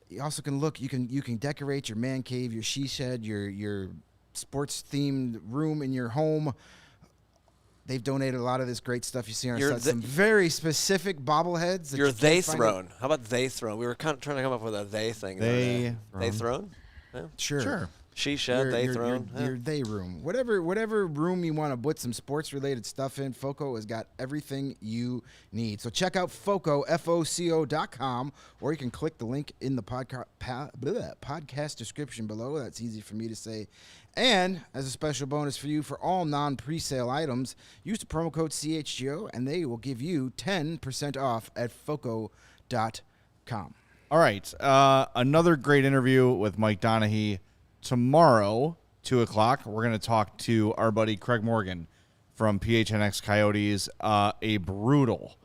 You also can look. You can decorate your man cave, your she shed, your sports themed room in your home. They've donated a lot of this great stuff you see on our site. Some very specific bobbleheads. That You're they can't find thrown. How about they thrown? We were kind of trying to come up with a they thing. They thrown. Yeah. Sure. She shed. They thrown. Your they room. Whatever room you want to put some sports related stuff in, FOCO has got everything you need. So check out FOCO, FOCO.com, or you can click the link in the podcast description below. That's easy for me to say. And as a special bonus for you, for all non-presale items, use the promo code CHGO, and they will give you 10% off at FOCO.com. All right. Another great interview with Mike Doneghey. Tomorrow, 2 o'clock, we're going to talk to our buddy Craig Morgan from PHNX Coyotes. A brutal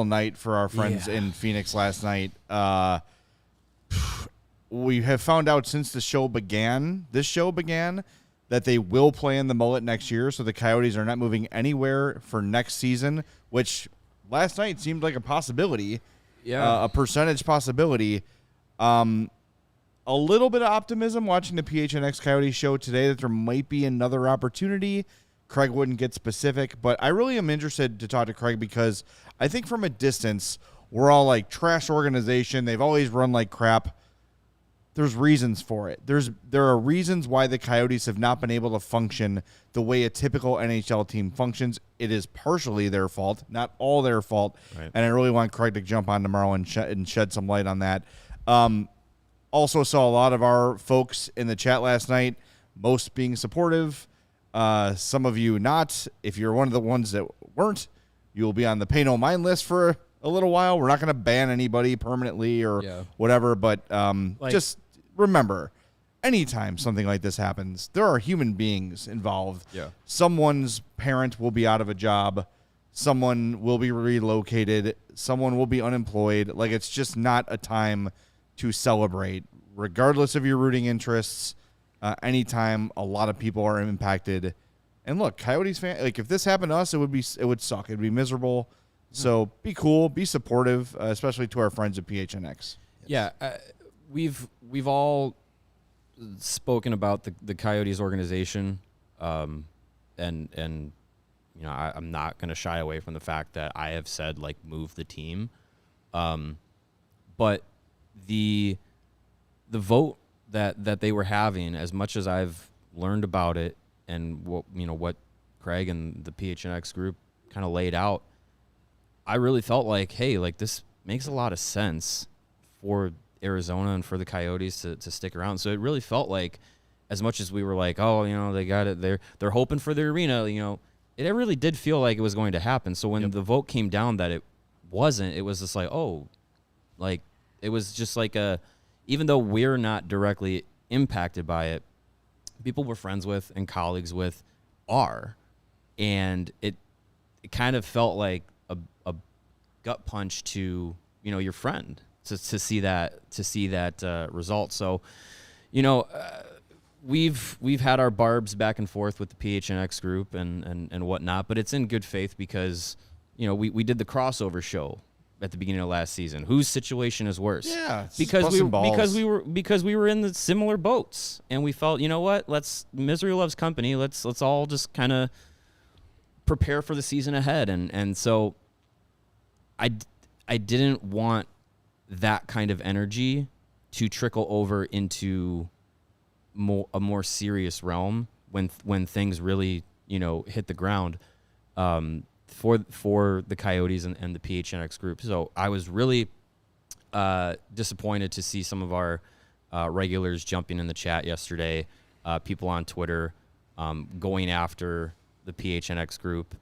night for our friends in Phoenix last night. We have found out since this show began, that they will play in the mullet next year, so the Coyotes are not moving anywhere for next season, which last night seemed like a possibility, a percentage possibility. A little bit of optimism watching the PHNX Coyotes show today that there might be another opportunity. Craig wouldn't get specific, but I really am interested to talk to Craig because I think from a distance, we're all like trash organization. They've always run like crap. There's reasons for it. There are reasons why the Coyotes have not been able to function the way a typical NHL team functions. It is partially their fault, not all their fault. Right. And I really want Craig to jump on tomorrow and shed some light on that. Also saw a lot of our folks in the chat last night, most being supportive, some of you not. If you're one of the ones that weren't, you'll be on the pay no mind list for a little while. We're not going to ban anybody permanently or whatever, but just remember, anytime something like this happens, there are human beings involved. Yeah. Someone's parent will be out of a job. Someone will be relocated. Someone will be unemployed. Like, it's just not a time to celebrate, regardless of your rooting interests. Anytime a lot of people are impacted. And look, Coyotes fan, like, if this happened to us, it would suck. It'd be miserable. So be cool, be supportive, especially to our friends at PHNX. Yeah, we've all spoken about the Coyotes organization, and you know, I'm not going to shy away from the fact that I have said, like, move the team, but the vote that they were having, as much as I've learned about it and what Craig and the PHNX group kind of laid out, I really felt like, hey, like, this makes a lot of sense for Arizona and for the Coyotes to stick around. So it really felt like, as much as we were like, oh, you know, they got it, they're hoping for the arena, you know, it really did feel like it was going to happen. So when the vote came down that it wasn't, it was just like, oh, like, it was just like even though we're not directly impacted by it, people we're friends with and colleagues with are, and it kind of felt like a gut punch to, you know, your friend to see that result. So, you know, we've had our barbs back and forth with the PHNX group and whatnot, but it's in good faith because, you know, we did the crossover show at the beginning of last season. Whose situation is worse? Yeah, because we were in the similar boats, and we felt, you know what? Misery loves company. Let's all just kind of prepare for the season ahead, and so I didn't want that kind of energy to trickle over into a more serious realm when things really, you know, hit the ground. For the Coyotes and the PHNX group. So I was really disappointed to see some of our regulars jumping in the chat yesterday, people on Twitter going after the PHNX group,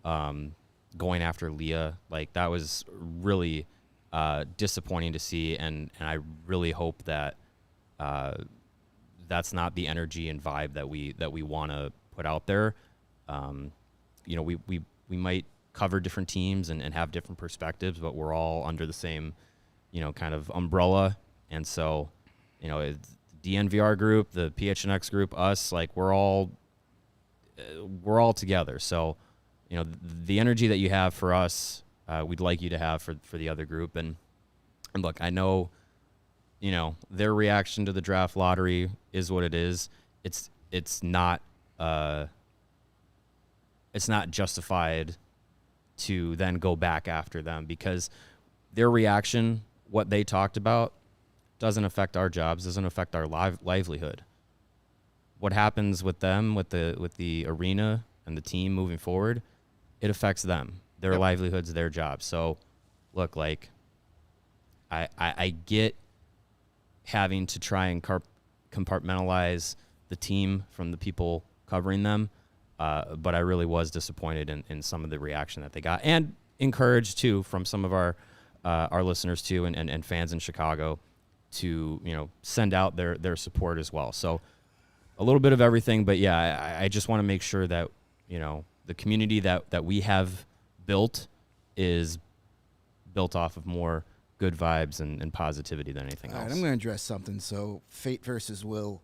going after Leah. Like, that was really disappointing to see, and I really hope that that's not the energy and vibe that we want to put out there. You know, we might cover different teams and have different perspectives, but we're all under the same, you know, kind of umbrella. And so, you know, the DNVR group, the PHNX group, us, like, we're all together. So, you know, the energy that you have for us, we'd like you to have for the other group. And look, I know, you know, their reaction to the draft lottery is what it is. It's not justified to then go back after them, because their reaction, what they talked about, doesn't affect our jobs, doesn't affect our livelihood. What happens with them, with the arena and the team moving forward, it affects them, their livelihoods, their jobs. So, look, like, I get having to try and compartmentalize the team from the people covering them. But I really was disappointed in some of the reaction that they got, and encouraged too from some of our listeners too, and fans in Chicago to, you know, send out their support as well. So a little bit of everything, but yeah, I just want to make sure that, you know, the community that we have built is built off of more good vibes and positivity than anything else. All right, I'm going to address something. So fate versus will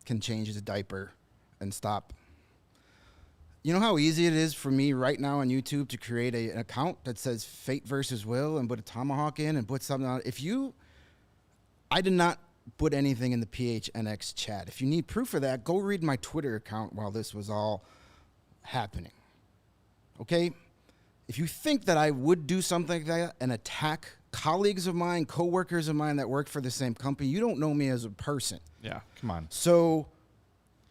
can change his diaper and stop. You know how easy it is for me right now on YouTube to create an account that says Fate versus Will and put a tomahawk in and put something on. I did not put anything in the PHNX chat. If you need proof of that, go read my Twitter account while this was all happening. Okay? If you think that I would do something like that and attack colleagues of mine, coworkers of mine that work for the same company, you don't know me as a person. Yeah, come on. So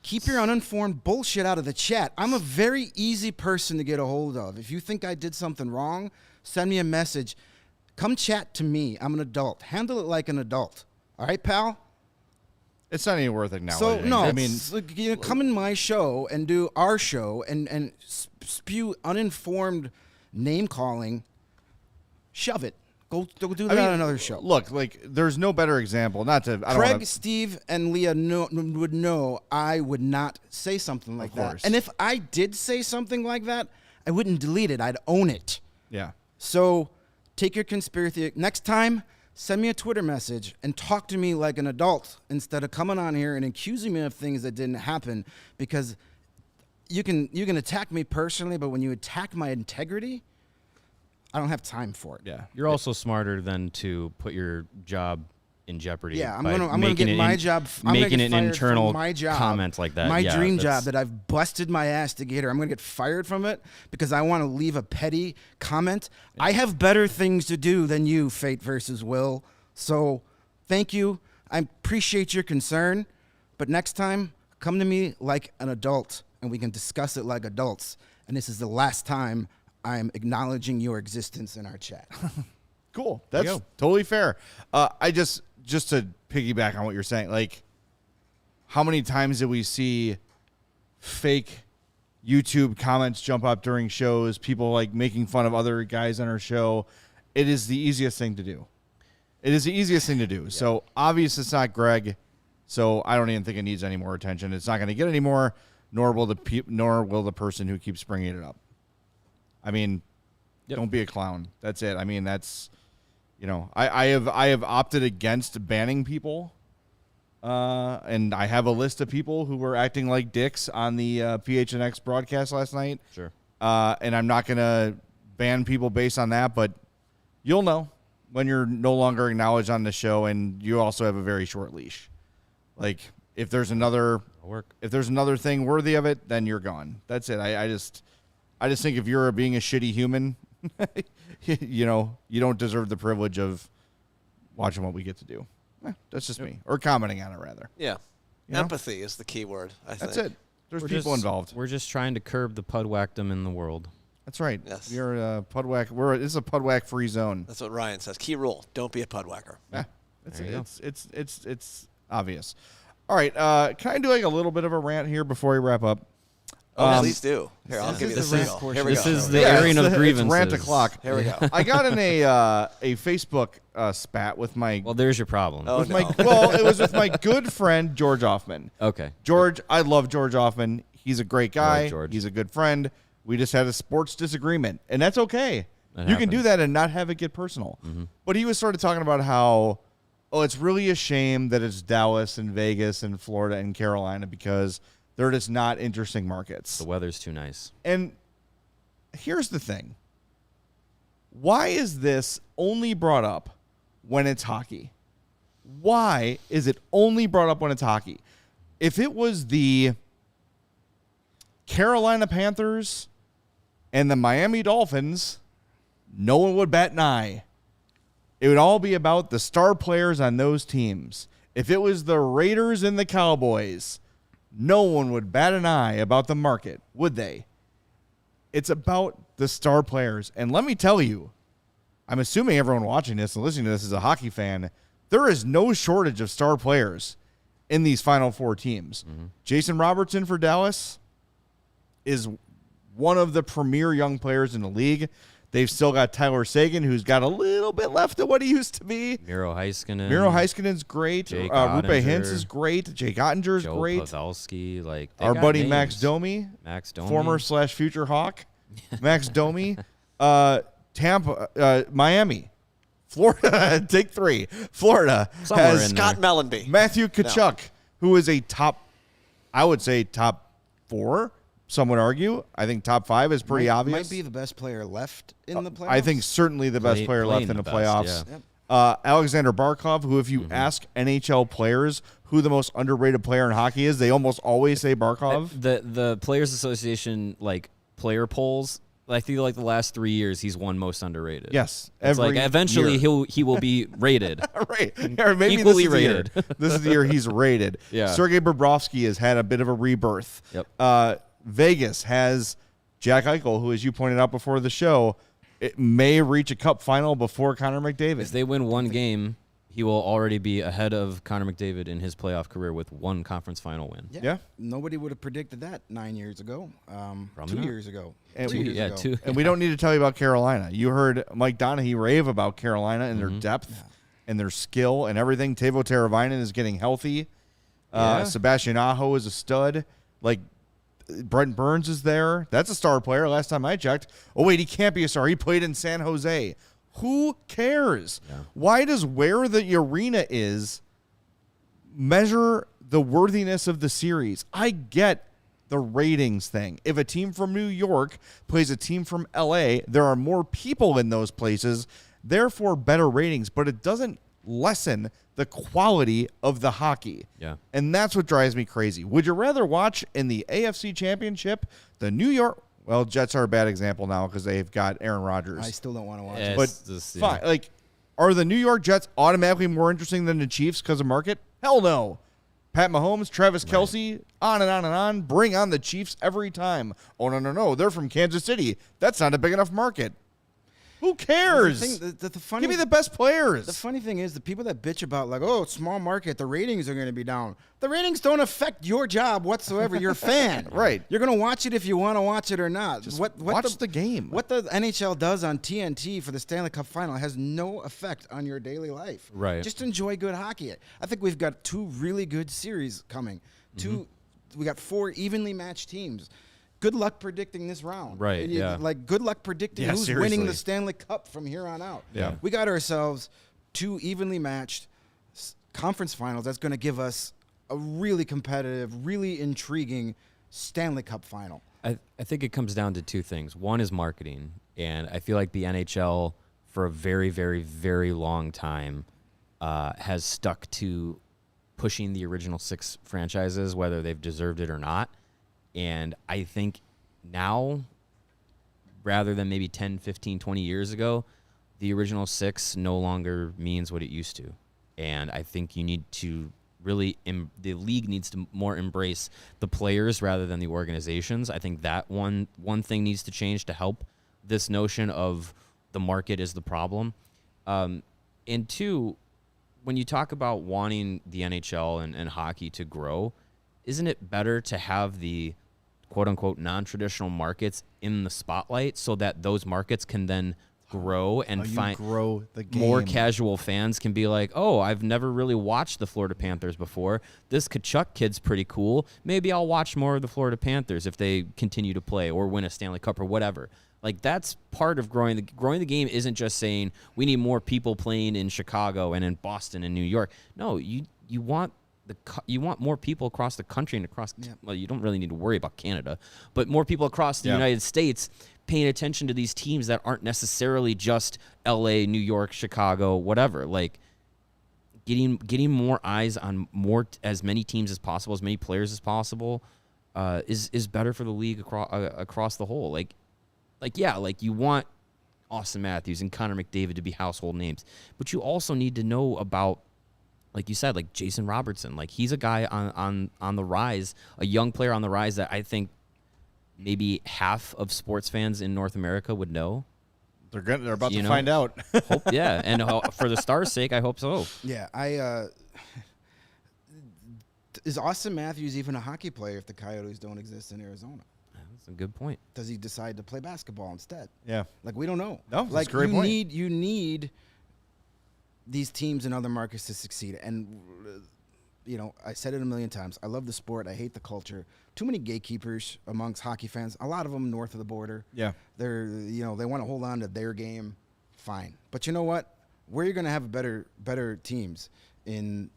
keep your uninformed bullshit out of the chat. I'm a very easy person to get a hold of. If you think I did something wrong, send me a message. Come chat to me. I'm an adult. Handle it like an adult. All right, pal? It's not even worth acknowledging. So, no, I mean, you know, come in my show and do our show and spew uninformed name-calling. Shove it. Go do that on another show. Look, like there's no better example. Not to I don't Craig, wanna, Steve, and Leah would know I would not say something like that. course. And if I did say something like that, I wouldn't delete it. I'd own it. Yeah. So take your conspiracy. Next time, send me a Twitter message and talk to me like an adult instead of coming on here and accusing me of things that didn't happen. Because you can attack me personally, but when you attack my integrity, I don't have time for it. Yeah. You're also smarter than to put your job in jeopardy. Yeah, I'm by gonna get making my an job. I'm gonna making get an fired internal from my job, comment like that. My Yeah, dream that's- job that I've busted my ass to get here. I'm gonna get fired from it because I want to leave a petty comment. I have better things to do than you, Fate versus Will. So, thank you. I appreciate your concern, but next time, come to me like an adult, and we can discuss it like adults. And this is the last time I'm acknowledging your existence in our chat. Cool. There That's you go. totally fair. I just to piggyback on what you're saying, like how many times did we see fake YouTube comments jump up during shows, people like making fun of other guys on our show? It is the easiest thing to do. It is the easiest thing to do. So obviously it's not Greg. So I don't even think it needs any more attention. It's not going to get any more, nor will the person who keeps bringing it up. I mean, don't be a clown. That's it. I mean, that's, you know, I have opted against banning people, and I have a list of people who were acting like dicks on the PHNX broadcast last night. Sure. And I'm not gonna ban people based on that, but you'll know when you're no longer acknowledged on the show, and you also have a very short leash. Like if there's another thing worthy of it, then you're gone. That's it. I just think if you're being a shitty human, you know, you don't deserve the privilege of watching what we get to do. That's just me. Or commenting on it, rather. Yeah. You know? Empathy is the key word, I think. That's it. There's people involved. We're just trying to curb the pudwhackdom in the world. That's right. Yes. You're a pudwhack. This is a pudwhack-free zone. That's what Ryan says. Key rule, don't be a pudwhacker. Yeah. There you go. It's obvious. All right. Can I do like a little bit of a rant here before we wrap up? Please do. Here, I'll give you the This is- signal. Here we this go. is the airing of grievances. It's rant o'clock. Here we go. I got in a Facebook spat with my Well, there's your problem. Oh, no. it was with my good friend George Hoffman. Okay. George, I love George Hoffman. He's a great guy. George. He's a good friend. We just had a sports disagreement, and that's okay. That You can do happens. that and not have it get personal. But he was sort of talking about how, it's really a shame that it's Dallas and Vegas and Florida and Carolina because they're just not interesting markets. The weather's too nice. And here's the thing. Why is this only brought up when it's hockey? Why is it only brought up when it's hockey? If it was the Carolina Panthers and the Miami Dolphins, no one would bat an eye. It would all be about the star players on those teams. If it was the Raiders and the Cowboys, no one would bat an eye about the market, would they? It's about the star players. And let me tell you, I'm assuming everyone watching this and listening to this is a hockey fan. There is no shortage of star players in these Final Four teams. Jason Robertson for Dallas is one of the premier young players in the league. They've still got Tyler Seguin, who's got a little bit left of what he used to be. Miro Heiskanen's Heiskanen's great. Jake Rupe Ottinger. Hintz is great. Jake Ottinger's Joe great. Pavelski, like they Our got buddy names. Max Domi, Max Domi. former/future Hawk. Max Domi. Tampa, Miami. Florida, take 3. Florida Somewhere has in there. Scott Mellenby. Matthew Tkachuk, who is a top 4, some would argue. I think top 5 is pretty obvious. Might be the best player left in the playoffs. I think certainly the best player left in the playoffs. yeah. Alexander Barkov, who if you ask NHL players who the most underrated player in hockey is, they almost always say Barkov. The Players Association like player polls. I feel like the last 3 years he's won most underrated. Yes, It's like eventually he will be rated. Right. Or maybe Equally this is the year. rated. This is the year he's rated. Yeah. Sergei Bobrovsky has had a bit of a rebirth. Yep. Vegas has Jack Eichel, who, as you pointed out before the show, it may reach a cup final before Connor McDavid. If they win one game he will already be ahead of Connor McDavid in his playoff career with one conference final win. Yeah. Nobody would have predicted that 9 years ago. Probably 2 not. years ago. And 2 years ago. two. And we don't need to tell you about Carolina. You heard Mike Doneghey rave about Carolina and their Mm-hmm. depth and their skill and everything. Teuvo Teravainen is getting healthy. Yeah. Sebastian Aho is a stud. Like, Brent Burns is there. That's a star player last time I checked. Oh, wait, he can't be a star. He played in San Jose. Who cares? Yeah. Why does where the arena is measure the worthiness of the series? I get the ratings thing. If a team from New York plays a team from LA, there are more people in those places, therefore better ratings, but it doesn't lessen the quality of the hockey. Yeah. And that's what drives me crazy. Would you rather watch in the AFC Championship the New York, well, Jets are a bad example now because they've got Aaron Rodgers. I still don't want to watch Yeah, it. But it's just, fine. Like, are the New York Jets automatically more interesting than the Chiefs because of market? Hell no. Pat Mahomes, Travis Kelce, on and on and on. Bring on the Chiefs every time. Oh, no. They're from Kansas City. That's not a big enough market. Who cares? The funny, Give me the best players. The funny thing is, the people that bitch about, like, oh, it's small market, the ratings are going to be down. The ratings don't affect your job whatsoever. You're a fan. Right. You're going to watch it if you want to watch it or not. Just what watch the game. What the NHL does on TNT for the Stanley Cup Final has no effect on your daily life. Right. Just enjoy good hockey. I think we've got 2 really good series coming. We got 4 evenly matched teams. Good luck predicting this round. Right, yeah. Like, good luck predicting Yeah, who's seriously. winning the Stanley Cup from here on out. Yeah. We got ourselves 2 evenly matched conference finals. That's going to give us a really competitive, really intriguing Stanley Cup final. I think it comes down to 2 things. One is marketing, and I feel like the NHL for a very, very, very long time has stuck to pushing the original 6 franchises, whether they've deserved it or not. And I think now, rather than maybe 10, 15, 20 years ago, the original 6 no longer means what it used to. And I think you need to really, the league needs to more embrace the players rather than the organizations. I think that one thing needs to change to help this notion of the market is the problem. And 2, when you talk about wanting the NHL and hockey to grow, isn't it better to have the quote-unquote non-traditional markets in the spotlight so that those markets can then grow and grow the game. More casual fans can be like, oh, I've never really watched the Florida Panthers before. This Kachuk kid's pretty cool. Maybe I'll watch more of the Florida Panthers if they continue to play or win a Stanley Cup or whatever. Like, that's part of growing the game. Isn't just saying we need more people playing in Chicago and in Boston and New York. No, you want more people across the country and across. Yeah. Well, you don't really need to worry about Canada, but more people across the United States paying attention to these teams that aren't necessarily just LA, New York, Chicago, whatever. Like, getting more eyes on as many teams as possible, as many players as possible, is better for the league across the whole. Like you want Auston Matthews and Connor McDavid to be household names, but you also need to know about, like you said, like Jason Robertson. Like, he's a guy on the rise, a young player on the rise that I think maybe half of sports fans in North America would know. They're about to find out. And for the Stars' sake, I hope so. Yeah, is Auston Matthews even a hockey player if the Coyotes don't exist in Arizona? That's a good point. Does he decide to play basketball instead? Yeah. Like, we don't know. No, that's like, a great point. You need these teams in other markets to succeed. And, I said it a million times. I love the sport. I hate the culture. Too many gatekeepers amongst hockey fans. A lot of them north of the border. Yeah. They're, they want to hold on to their game. Fine. But you know what? Where you're going to have better teams in,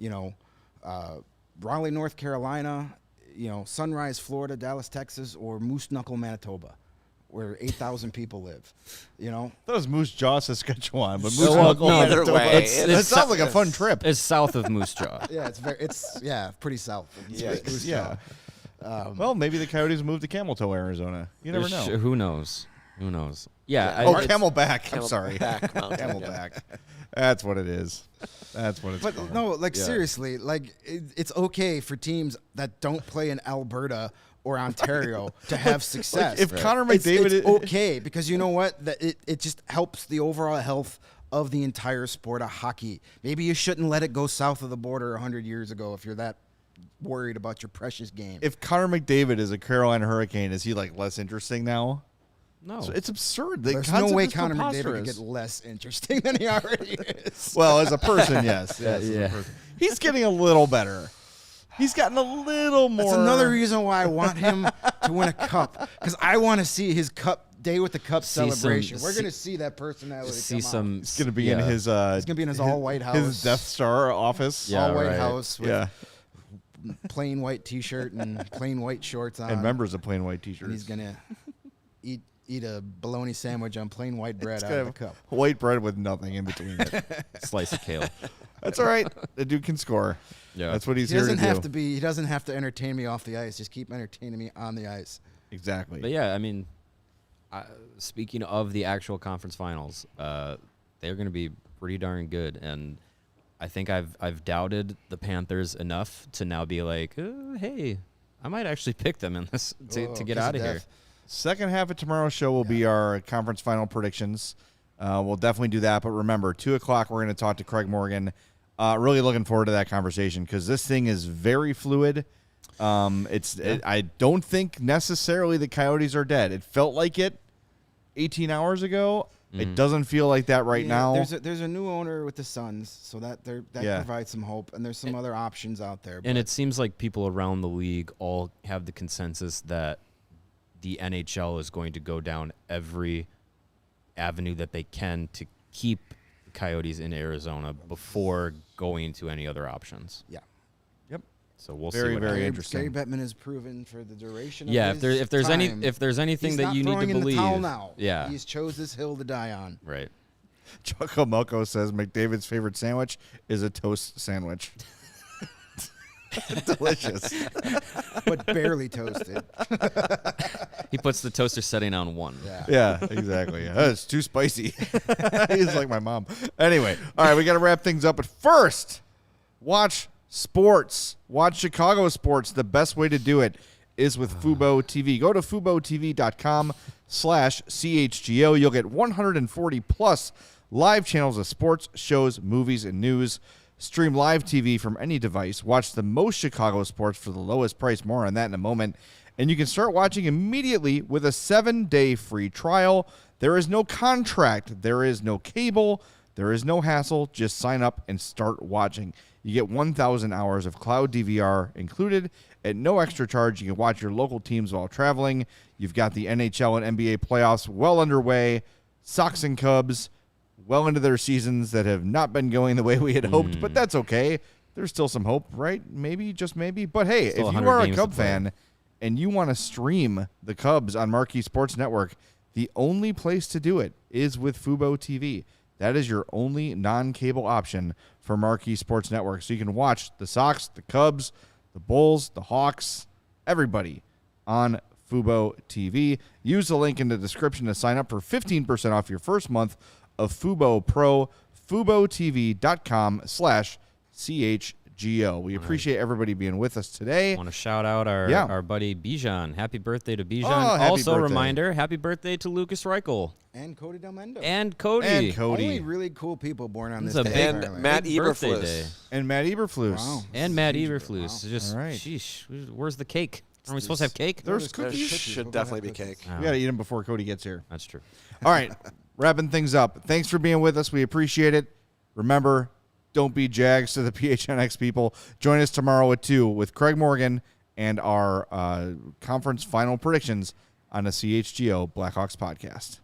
Raleigh, North Carolina, Sunrise, Florida, Dallas, Texas, or Moose Knuckle, Manitoba, where 8,000 people live. That was Moose Jaw, Saskatchewan, but Moose Well, Knuckle. no, either way, That sounds like a fun trip. It's south of Moose Jaw. Yeah, it's pretty south. Moose Yeah. Jaw. Well, maybe the Coyotes moved to Camel Toe, Arizona. You never know. Who knows? Yeah. Camelback. I'm sorry. Camelback Mountain, Camelback. That's what it is. That's what it's But called. no, seriously, it's okay for teams that don't play in Alberta or Ontario to have success. If Connor McDavid it's okay, because you know what? That it just helps the overall health of the entire sport of hockey. Maybe you shouldn't let it go south of the border 100 years ago if you're that worried about your precious game. If Connor McDavid is a Carolina Hurricane, is he like less interesting now? No. So it's absurd. The There's no concept way is Connor McDavid preposterous. could get less interesting than he already is. Well, as a person, yes. As Yeah. a person. He's getting a little better. He's gotten a little more. That's another reason why I want him to win a cup, because I want to see his cup day with the cup celebration. We're going to see that personality See come some. He's going to be in his. He's going to be in his all-white house. His Death Star office. Yeah, all-white right. house with Yeah. plain white T-shirt and plain white shorts on. And members of plain white T-shirts. And he's going to eat a bologna sandwich on plain white bread It's out gonna of the have cup. white bread with nothing in between it. Slice of kale. That's all right. The dude can score. Yeah. That's what he's He here to doesn't do. have to be. He doesn't have to entertain me off the ice. Just keep entertaining me on the ice. Exactly. But yeah, I mean, speaking of the actual conference finals, they're going to be pretty darn good, and I think I've doubted the Panthers enough to now be like, hey, I might actually pick them in this to get kiss out of of here. death. Second half of tomorrow's show will be our conference final predictions. We'll definitely do that. But remember, 2 o'clock, we're going to talk to Craig Morgan. Really looking forward to that conversation because this thing is very fluid. I don't think necessarily the Coyotes are dead. It felt like it 18 hours ago. It doesn't feel like that right now. There's a new owner with the Suns, so that provides some hope, and there's some other options out there. And but it seems like people around the league all have the consensus that the NHL is going to go down every avenue that they can to keep the Coyotes in Arizona before going to any other options. yeah. Yep. So we'll Very, see. What very happens. interesting. Gary Bettman has proven for the duration of Yeah, his if there's time, anything he's that not you need throwing to in believe, the towel now. yeah, He's chose this hill to die on. right. Choco Moco says McDavid's favorite sandwich is a toast sandwich. Delicious. But barely toasted. He puts the toaster setting on 1. Yeah. Yeah, exactly. It's too spicy. He's like my mom. Anyway, all right, we got to wrap things up. But first, watch sports. Watch Chicago sports. The best way to do it is with Fubo TV. Go to FuboTV.com/CHGO. You'll get 140 plus live channels of sports, shows, movies, and news. Stream live TV from any device. Watch the most Chicago sports for the lowest price. More on that in a moment. And you can start watching immediately with a 7-day free trial. There is no contract. There is no cable. There is no hassle. Just sign up and start watching. You get 1,000 hours of cloud DVR included at no extra charge. You can watch your local teams while traveling. You've got the NHL and NBA playoffs well underway. Sox and Cubs well into their seasons that have not been going the way we had hoped, but that's okay. There's still some hope, right? Maybe, just maybe. But hey, Still if you 100 are a games to Cub play. fan and you want to stream the Cubs on Marquee Sports Network, the only place to do it is with Fubo TV. That is your only non-cable option for Marquee Sports Network. So you can watch the Sox, the Cubs, the Bulls, the Hawks, everybody on Fubo TV. Use the link in the description to sign up for 15% off your first month of Fubo Pro, FuboTV.com/CHGO. We appreciate everybody being with us today. I want to shout out our buddy Bijan. Happy birthday to Bijan. Oh, happy Also, birthday. reminder, happy birthday to Lucas Reichel And Cody Del Mendo. and Cody. And Cody. Only really cool people born on It's this a day. big- apparently. Matt Big birthday day. Eberflus. And Matt Eberflus. Wow. And Matt Huge Eberflus. wow. Just, All right. sheesh, where's the cake? Are we supposed to have cake? There's There cookies. should definitely be cake. Oh, We got to eat them before Cody gets here. that's true. All right, wrapping things up. Thanks for being with us. We appreciate it. Remember, don't be Jags to the PHNX people. Join us tomorrow at 2 with Craig Morgan and our conference final predictions on the CHGO Blackhawks podcast.